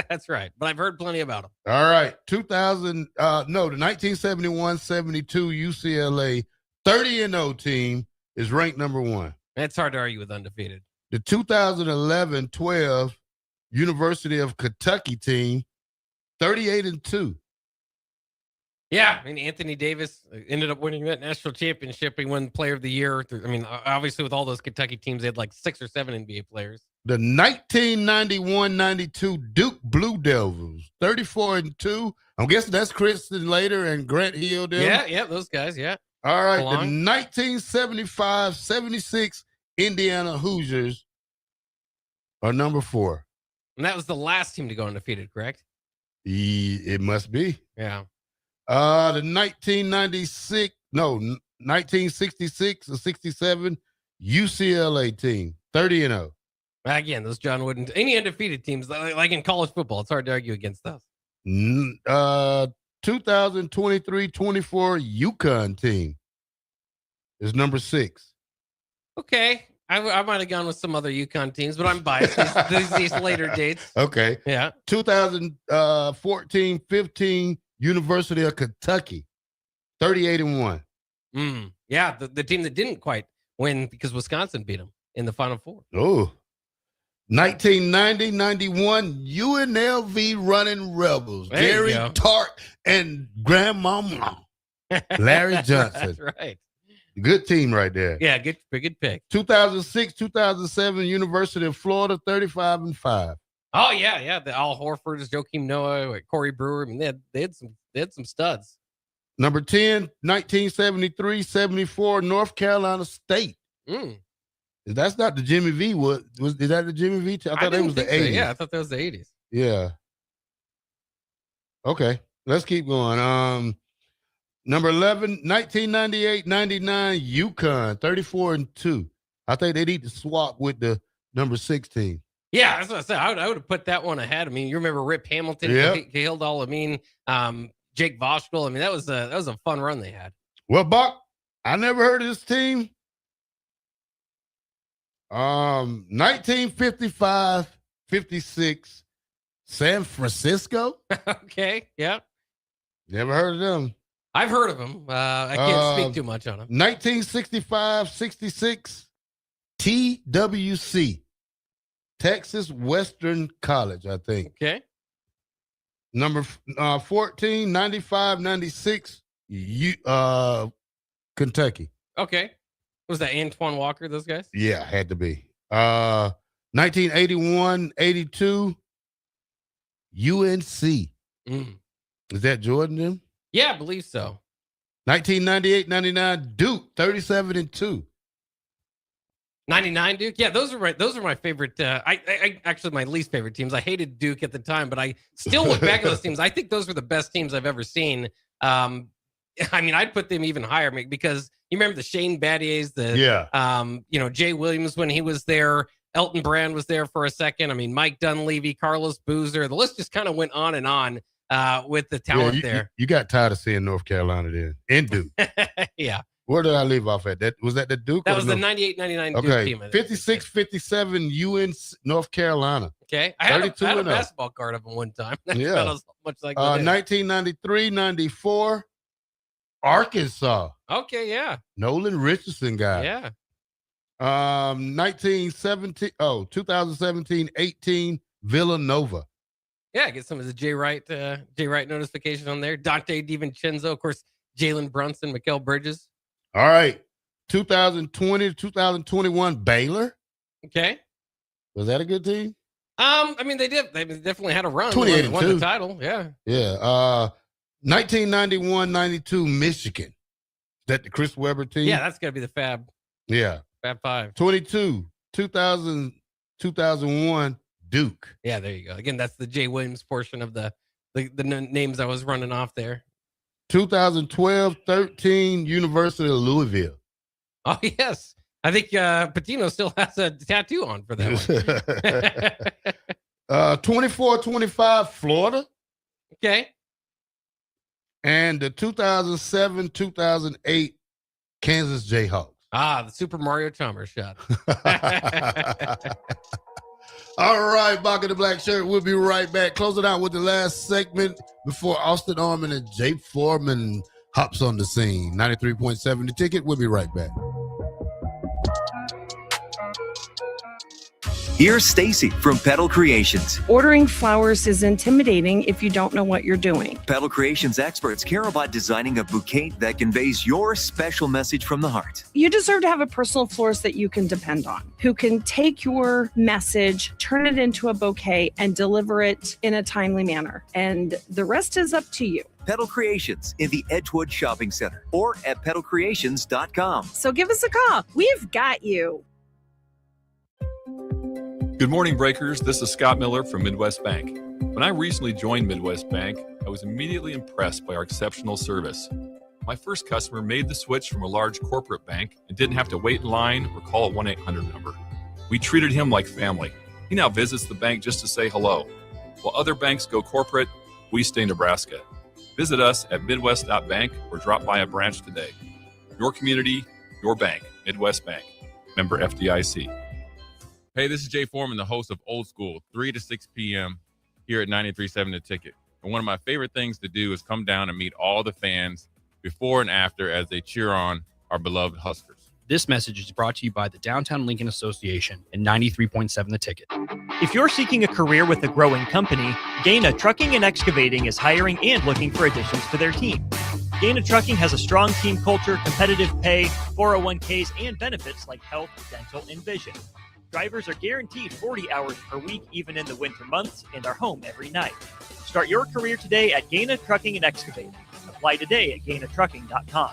That's right, but I've heard plenty about them. All right, the 1971-72 UCLA 30-0 team is ranked number 1. It's hard to argue with undefeated. The 2011-12 University of Kentucky team, 38-2. Yeah, I mean, Anthony Davis ended up winning that national championship. He won Player of the Year. I mean, obviously, with all those Kentucky teams, they had like 6 or 7 NBA players. The 1991-92 Duke Blue Devils, 34-2. I'm guessing that's Kristen Later and Grant Hill. Yeah, those guys, yeah. All right, the 1975-76 Indiana Hoosiers, or number 4? And that was the last team to go undefeated, correct? It must be. Yeah. The 1966 or 67 UCLA team, 30-0. Again, those John Wooden, any undefeated teams, like in college football, it's hard to argue against those. 2023-24 Yukon team is number 6. Okay. I might have gone with some other Yukon teams, but I'm biased these later dates. Okay. Yeah. 2014-15 University of Kentucky, 38-1. Yeah, the team that didn't quite win because Wisconsin beat them in the Final Four. Oh. 1990-91 UNLV Running Rebels, There you Gary go. Tart and Grandmama Larry Johnson. That's right. Good team right there. Yeah, good pick. 2006-2007 University of Florida, 35-5. Oh yeah. The Al Horfords, Joakim Noah, Corey Brewer. I mean, they had some studs. Number 10, 1973-74 North Carolina State. That's not the Jimmy V. Is that the Jimmy V? I thought that was the 80s. So. Yeah, I thought that was the 80s. Yeah. Okay, let's keep going. Number 11, 1998-99 Yukon, 34-2. I think they need to swap with the number 16. Yeah, that's what I said. I would have put that one ahead. I mean, you remember Rip Hamilton, Cahill Al-Amin, Jake Voschel. I mean, that was a fun run they had. Well, Buck, I never heard of this team. 1955-56 San Francisco. Okay, yeah. Never heard of them. I've heard of them. I can't speak too much on them. 1965-66 TWC, Texas Western College, I think. Okay. Number 14, 95-96 Kentucky. Okay. Was that Antoine Walker, those guys? Yeah, had to be. 1981-82 UNC. Is that Jordan them? Yeah, I believe so. 1998-99 Duke, 37-2. 99 Duke. Yeah, those are my favorite. I actually my least favorite teams. I hated Duke at the time, but I still look back at those teams. I think those were the best teams I've ever seen. I mean, I'd put them even higher because you remember the Shane Battiers, Jay Williams when he was there. Elton Brand was there for a second. I mean, Mike Dunleavy, Carlos Boozer. The list just kind of went on and on with the talent there. You got tired of seeing North Carolina there and Duke. Yeah. Where did I leave off at? Was that the Duke? That was the 98-99 Duke team. 56-57 UNC North Carolina. Okay. I had a basketball card of them one time. Yeah. Much like 1993-94 Arkansas. Okay, yeah. Nolan Richardson guy. Yeah. 2017-18 Villanova. Yeah, get some of the Jay Wright notification on there. Dante DiVincenzo, of course, Jalen Brunson, Mikal Bridges. All right. 2020-2021 Baylor. Okay. Was that a good team? I mean, they definitely had a run. 28-2. Won the title. Yeah. Yeah. 1991-92 Michigan. Is that the Chris Webber team? Yeah, that's got to be the Fab. Yeah. Fab Five. 2000-2001 Duke. Yeah, there you go. Again, that's the Jay Williams portion of the names I was running off there. 2012-13 University of Louisville. Oh, yes. I think Patino still has a tattoo on for that one. 24-25 Florida. Okay. And the 2007-2008 Kansas Jayhawks. Ah, the Super Mario Chalmers shot. All right, Bock The Blackshirt. We'll be right back. Closing out with the last segment before Austin Arman and Jay Foreman hops on the scene. 93.7 The Ticket. We'll be right back. Here's Stacy from Petal Creations. Ordering flowers is intimidating if you don't know what you're doing. Petal Creations experts care about designing a bouquet that conveys your special message from the heart. You deserve to have a personal florist that you can depend on, who can take your message, turn it into a bouquet, and deliver it in a timely manner. And the rest is up to you. Petal Creations in the Edgewood Shopping Center or at petalcreations.com. So give us a call. We've got you. Good morning, Breakers. This is Scott Miller from Midwest Bank. When I recently joined Midwest Bank, I was immediately impressed by our exceptional service. My first customer made the switch from a large corporate bank and didn't have to wait in line or call a 1-800 number. We treated him like family. He now visits the bank just to say hello. While other banks go corporate, we stay Nebraska. Visit us at midwest.bank or drop by a branch today. Your community, your bank. Midwest Bank. Member FDIC. Hey, this is Jay Foreman, the host of Old School, 3 to 6 p.m. here at 93.7 The Ticket. And one of my favorite things to do is come down and meet all the fans before and after as they cheer on our beloved Huskers. This message is brought to you by the Downtown Lincoln Association and 93.7 The Ticket. If you're seeking a career with a growing company, Gaina Trucking and Excavating is hiring and looking for additions to their team. Gaina Trucking has a strong team culture, competitive pay, 401ks, and benefits like health, dental, and vision. Drivers are guaranteed 40 hours per week, even in the winter months, and are home every night. Start your career today at Gaina Trucking and Excavating. Apply today at gainatrucking.com.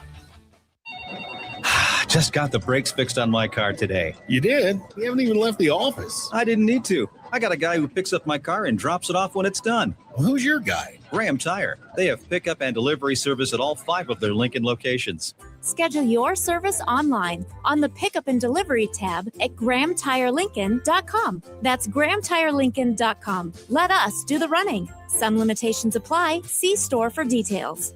Just got the brakes fixed on my car today. You did? You haven't even left the office. I didn't need to. I got a guy who picks up my car and drops it off when it's done. Well, who's your guy? Graham Tire. They have pickup and delivery service at all 5 of their Lincoln locations. Schedule your service online on the Pickup and Delivery tab at GrahamTireLincoln.com. That's GrahamTireLincoln.com. Let us do the running. Some limitations apply. See store for details.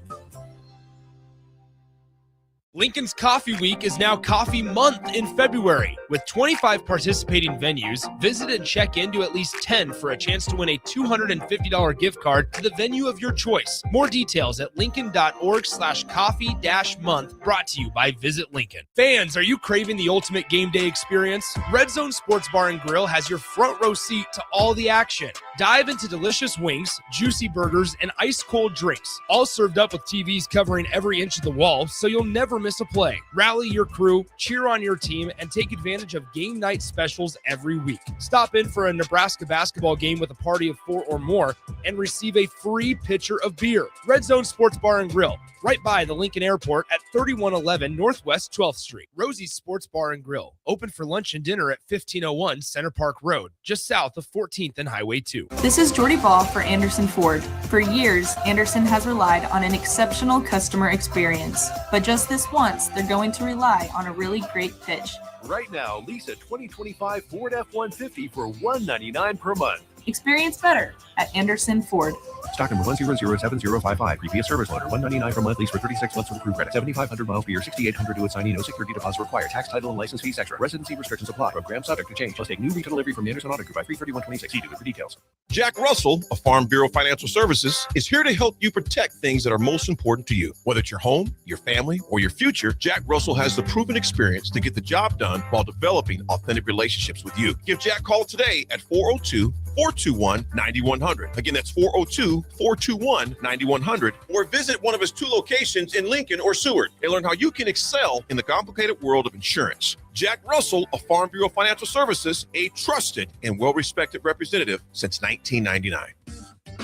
Lincoln's Coffee Week is now Coffee Month in February. With 25 participating venues, visit and check into at least 10 for a chance to win a $250 gift card to the venue of your choice. More details at lincoln.org/coffee-month, brought to you by Visit Lincoln. Fans, are you craving the ultimate game day experience? Red Zone Sports Bar and Grill has your front row seat to all the action. Dive into delicious wings, juicy burgers, and ice-cold drinks, all served up with TVs covering every inch of the wall, so you'll never miss a play. Rally your crew, cheer on your team, and take advantage of game night specials every week. Stop in for a Nebraska basketball game with a party of 4 or more and receive a free pitcher of beer. Red Zone Sports Bar and Grill, right by the Lincoln Airport at 3111 Northwest 12th Street. Rosie's Sports Bar and Grill, open for lunch and dinner at 1501 Center Park Road, just south of 14th and Highway 2. This is Jordy Ball for Anderson Ford. For years, Anderson has relied on an exceptional customer experience. But just this once, they're going to rely on a really great pitch. Right now, lease a 2025 Ford F-150 for $199 per month. Experience better at Anderson Ford. Stock number 100755. Previous service loaner. $199 per month. Lease for 36 months with approved credit. 7,500 miles per year. 6,800 to assignee. No security deposit required. Tax, title, and license fees extra. Residency restrictions apply. Program subject to change. Must take new retail delivery from the Anderson Auto Group by 3/31/26. See dealer for details. Jack Russell of Farm Bureau Financial Services is here to help you protect things that are most important to you. Whether it's your home, your family, or your future, Jack Russell has the proven experience to get the job done while developing authentic relationships with you. Give Jack a call today at 402-421-9100. Again, that's 402-421-9100. Or visit one of his 2 locations in Lincoln or Seward and learn how you can excel in the complicated world of insurance. Jack Russell of Farm Bureau Financial Services, a trusted and well-respected representative since 1999.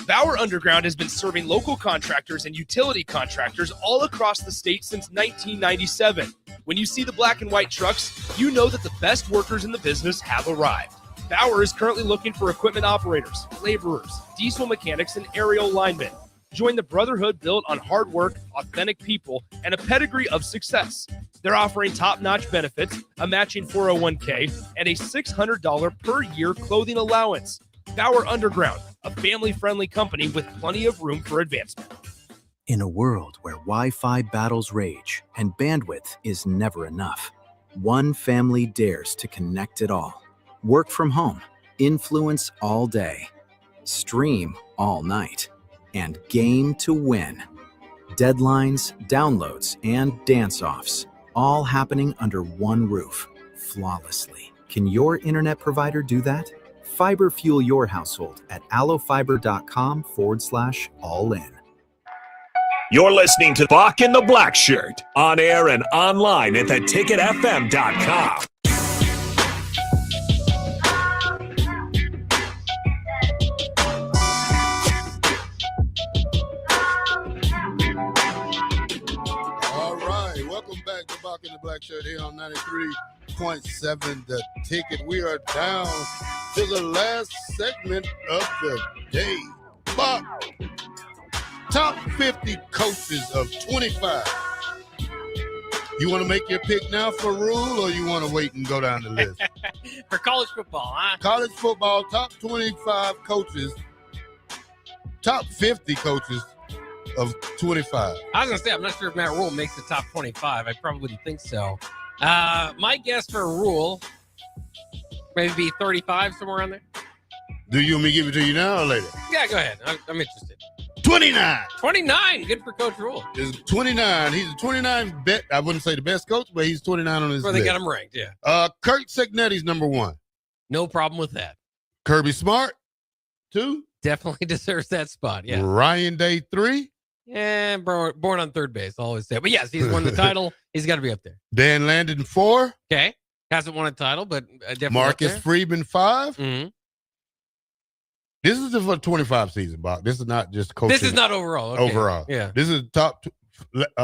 Bauer Underground has been serving local contractors and utility contractors all across the state since 1997. When you see the black and white trucks, you know that the best workers in the business have arrived. Bauer is currently looking for equipment operators, laborers, diesel mechanics, and aerial linemen. Join the brotherhood built on hard work, authentic people, and a pedigree of success. They're offering top-notch benefits, a matching 401k, and a $600 per year clothing allowance. Bauer Underground, a family-friendly company with plenty of room for advancement. In a world where Wi-Fi battles rage and bandwidth is never enough, one family dares to connect it all. Work from home, influence all day, stream all night, and game to win. Deadlines, downloads, and dance-offs, all happening under one roof, flawlessly. Can your internet provider do that? Fiber fuel your household at allofiber.com/all-in. You're listening to Bock the Blackshirt, on air and online at theticketfm.com. All right, welcome back to Bock the Blackshirt here on 93.7 The Ticket. We are down to the last segment of the day. Bob, top 50 coaches of 25. You want to make your pick now for Rule, or you want to wait and go down the list? For college football, huh? College football, top 25 coaches, top 50 coaches of 25. I was going to say, I'm not sure if Matt Rule makes the top 25. I probably wouldn't think so. My guess for Rule, maybe be 35, somewhere around there. Do you want me to give it to you now or later? Yeah, go ahead. I'm interested. 29. 29. Good for Coach Rule. Is 29. He's a 29 bet. I wouldn't say the best coach, but he's 29 on his Well, list. they got him ranked, yeah. Kurt Signetti's number 1. No problem with that. Kirby Smart, 2. Definitely deserves that spot, yeah. Ryan Day, 3. Yeah, born on third base, always say. But yes, he's won the title. He's got to be up there. Dan Landon, 4. Okay. Hasn't won a title, but definitely Marcus up there. Freeman, 5. Mm-hmm. This is for the 25 season, Bob. This is not just coaching. This is not overall. Okay. Overall. Yeah. This is top 50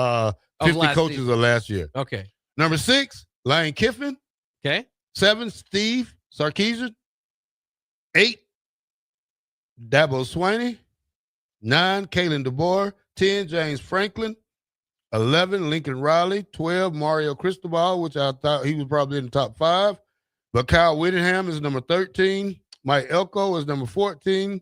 coaches season. of last year. Okay. Number 6, Lane Kiffin. Okay. 7, Steve Sarkisian. 8, Dabo Swaney. 9, Kalen DeBoer. 10, James Franklin. 11, Lincoln Riley. 12, Mario Cristobal, which I thought he was probably in the top 5. But Kyle Whittingham is number 13. Mike Elko is number 14.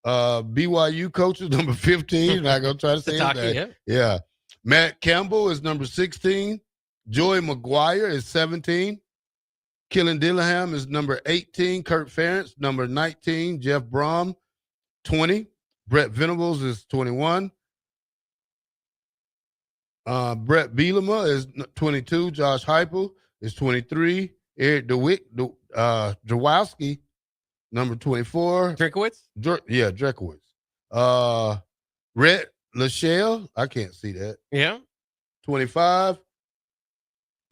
BYU coach is number 15. I'm going to try to say that. Yeah. Matt Campbell is number 16. Joey McGuire is 17. Killen Dillingham is number 18. Kurt Ferentz, number 19. Jeff Brom, 20. Brett Venables is 21. Brett Bielema is 22. Josh Heupel is 23. Eric Dwowski, number 24. Drinkwitz? Yeah, Drekowitz. Rhett Lachelle, I can't see that. Yeah. 25.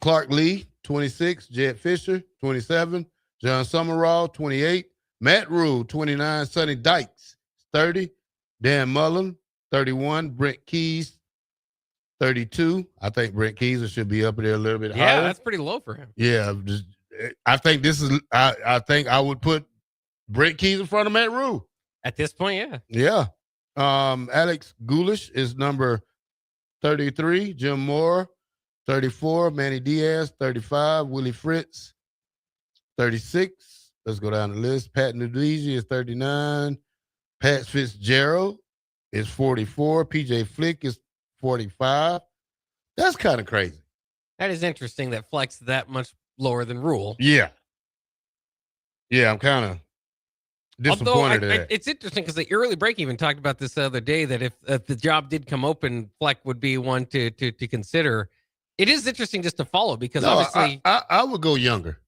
Clark Lee, 26. Jed Fisher, 27. John Summerall, 28. Matt Rule, 29. Sonny Dykes, 30. Dan Mullen, 31. Brent Keys, 32. I think Brent Keys should be up there a little bit higher. Yeah, that's pretty low for him. Yeah, I think this is. I think I would put Brent Keys in front of Matt Rule at this point. Yeah. Yeah. Alex Goulash is number 33. Jim Moore, 34. Manny Diaz, 35. Willie Fritz, 36. Let's go down the list. Pat Nudigi is 39. Pat Fitzgerald is 44. PJ Flick is 45. That's kind of crazy. That is interesting that Fleck's that much lower than Rule. Yeah. Yeah, I'm kind of disappointed in that. It's interesting because the early break even talked about this the other day that if the job did come open, Fleck would be one to consider. It is interesting just to follow because obviously I would go younger.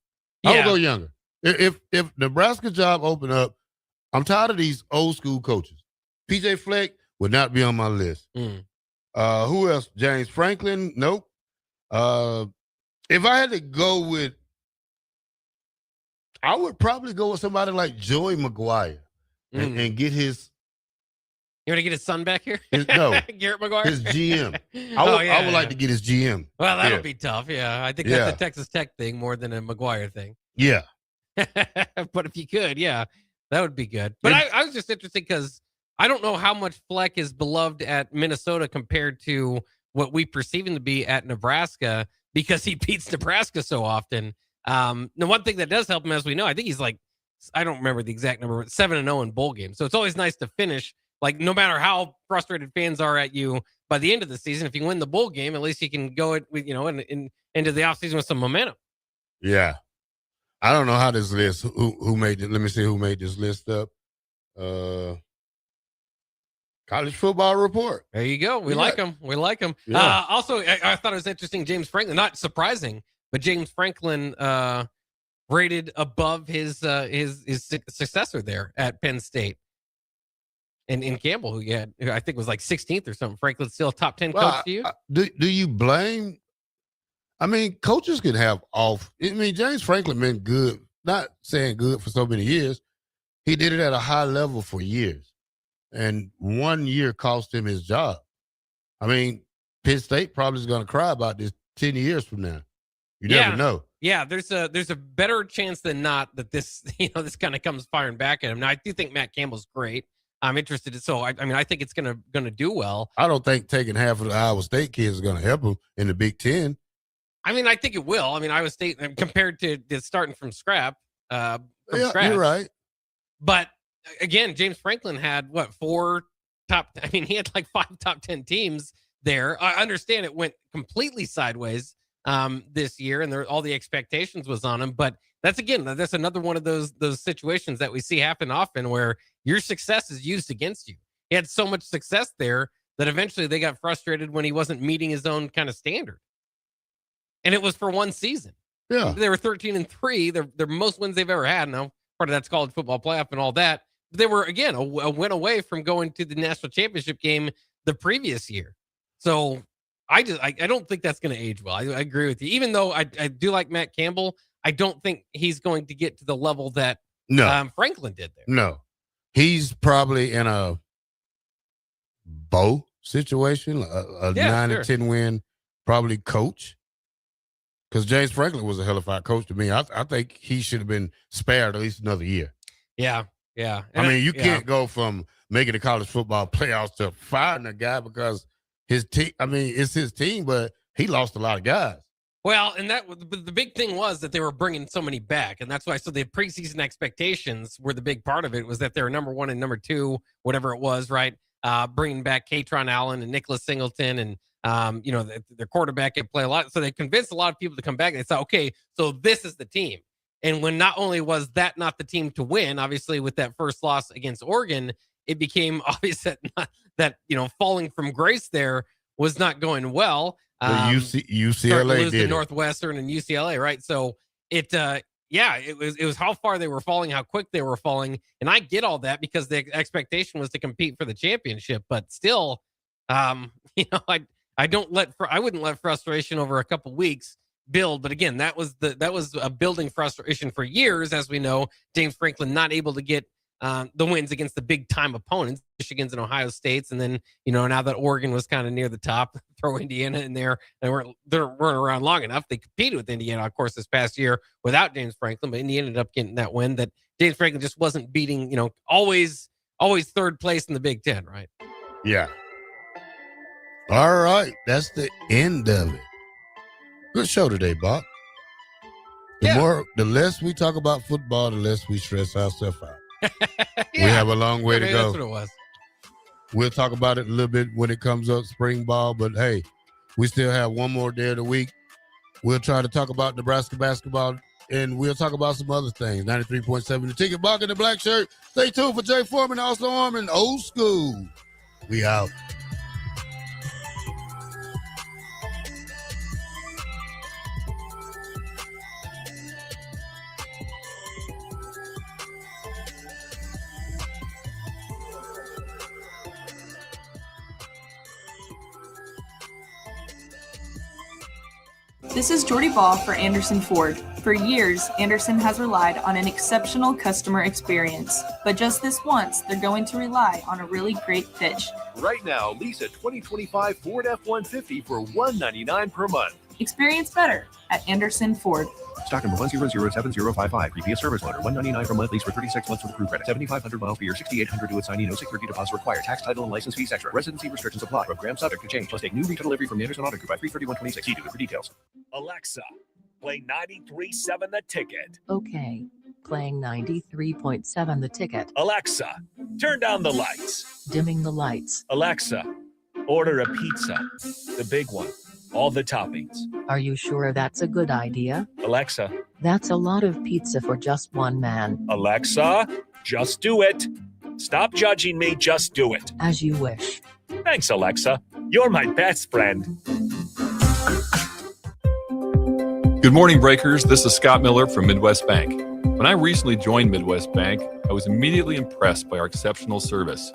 I would go younger. If Nebraska job opened up, I'm tired of these old school coaches. PJ Fleck would not be on my list. Who else? James Franklin? Nope. If I had to go with, I would probably go with somebody like Joey McGuire and get his. You want to get his son back here? No. Garrett McGuire? His GM. I would like to get his GM. Well, that'll be tough. Yeah. I think that's a Texas Tech thing more than a McGuire thing. Yeah. But if you could, that would be good. But I was just interested because I don't know how much Fleck is beloved at Minnesota compared to what we perceive him to be at Nebraska because he beats Nebraska so often. The one thing that does help him, as we know, I think he's like, I don't remember the exact number, but 7-0 in bowl games. So it's always nice to finish. Like, no matter how frustrated fans are at you by the end of the season, if you win the bowl game, at least you can go into the offseason with some momentum. Yeah. I don't know how this list, who made it. Let me see who made this list up. College Football Report. There you go. We like him. We like him. Yeah. Also, I thought it was interesting, James Franklin, not surprising, but James Franklin rated above his successor there at Penn State. And in Campbell, who I think was like 16th or something. Franklin's still a top 10 coach to you? Do you blame? I mean, coaches can have off. I mean, James Franklin been good, not saying good for so many years. He did it at a high level for years. And 1 year cost him his job. I mean, Penn State probably is going to cry about this 10 years from now. You never know. Yeah, there's a better chance than not that this this kind of comes firing back at him. Now I do think Matt Campbell's great. I'm interested. So I think it's gonna do well. I don't think taking half of the Iowa State kids is gonna help him in the Big Ten. I mean, I think it will. I mean, Iowa State compared to starting from scratch. You're right. But again, James Franklin had he had like 5 top 10 teams there. I understand it went completely sideways this year, and all the expectations was on him. But that's another one of those situations that we see happen often where your success is used against you. He had so much success there that eventually they got frustrated when he wasn't meeting his own kind of standard. And it was for one season. Yeah. They were 13-3. They're most wins they've ever had. Now, part of that's college football playoff and all that. But they were, again, a win away from going to the national championship game the previous year. So I don't think that's going to age well. I agree with you. Even though I do like Matt Campbell, I don't think he's going to get to the level that Franklin did there. No. He's probably in a Bo situation, a 9 or 10 win, probably coach. Because James Franklin was a hellified coach to me. I think he should have been spared at least another year. Yeah. And you can't go from making the college football playoffs to firing a guy because his team, it's his team, but he lost a lot of guys. Well, and the big thing was that they were bringing so many back. And that's why, so the preseason expectations were the big part of it, was that they were number 1 and number 2, whatever it was, right? Bringing back Katron Allen and Nicholas Singleton and, their quarterback can play a lot. So they convinced a lot of people to come back. They thought, okay, so this is the team. And when not only was that not the team to win, obviously with that first loss against Oregon, it became obvious that falling from grace there was not going well. UCLA did Northwestern and UCLA, right? So it was how far they were falling, how quick they were falling, and I get all that because the expectation was to compete for the championship. But still, I wouldn't let frustration over a couple weeks build. But again, that was a building frustration for years, as we know. James Franklin not able to get the wins against the big time opponents, Michigan's and Ohio States, and then now that Oregon was kind of near the top, throw Indiana in there. They weren't around long enough. They competed with Indiana, of course, this past year without James Franklin, but Indiana ended up getting that win that James Franklin just wasn't beating. Always third place in the Big Ten, right? Yeah. All right, that's the end of it. Good show today, Bob. The less we talk about football, the less we stress ourselves out. We have a long way to go. That's what it was. We'll talk about it a little bit when it comes up, spring ball, but hey, we still have one more day of the week. We'll try to talk about Nebraska basketball, and we'll talk about some other things. 93.7 The Ticket, Bock The Blackshirt. Stay tuned for Jay Foreman, also Armin, Old School. We out. This is Jordy Ball for Anderson Ford. For years, Anderson has relied on an exceptional customer experience. But just this once, they're going to rely on a really great pitch. Right now, lease a 2025 Ford F-150 for $199 per month. Experience better at Anderson Ford. Stock number 1007055. Previous service loader. $199 per month. Lease for 36 months with approved credit. 7,500 miles per year. 6,800 to assignee. No security deposit required. Tax, title, and license fees extra. Residency restrictions apply. Program subject to change. Must take new retail delivery from the Anderson Auto Group by 3/31/26. See dealer for details. Alexa, play 93.7 The Ticket. Okay. Playing 93.7 The Ticket. Alexa, turn down the lights. Dimming the lights. Alexa, order a pizza. The big one. All the toppings. Are you sure that's a good idea? Alexa. That's a lot of pizza for just one man. Alexa, just do it. Stop judging me, just do it. As you wish. Thanks, Alexa. You're my best friend. Good morning, Breakers. This is Scott Miller from Midwest Bank. When I recently joined Midwest Bank, I was immediately impressed by our exceptional service.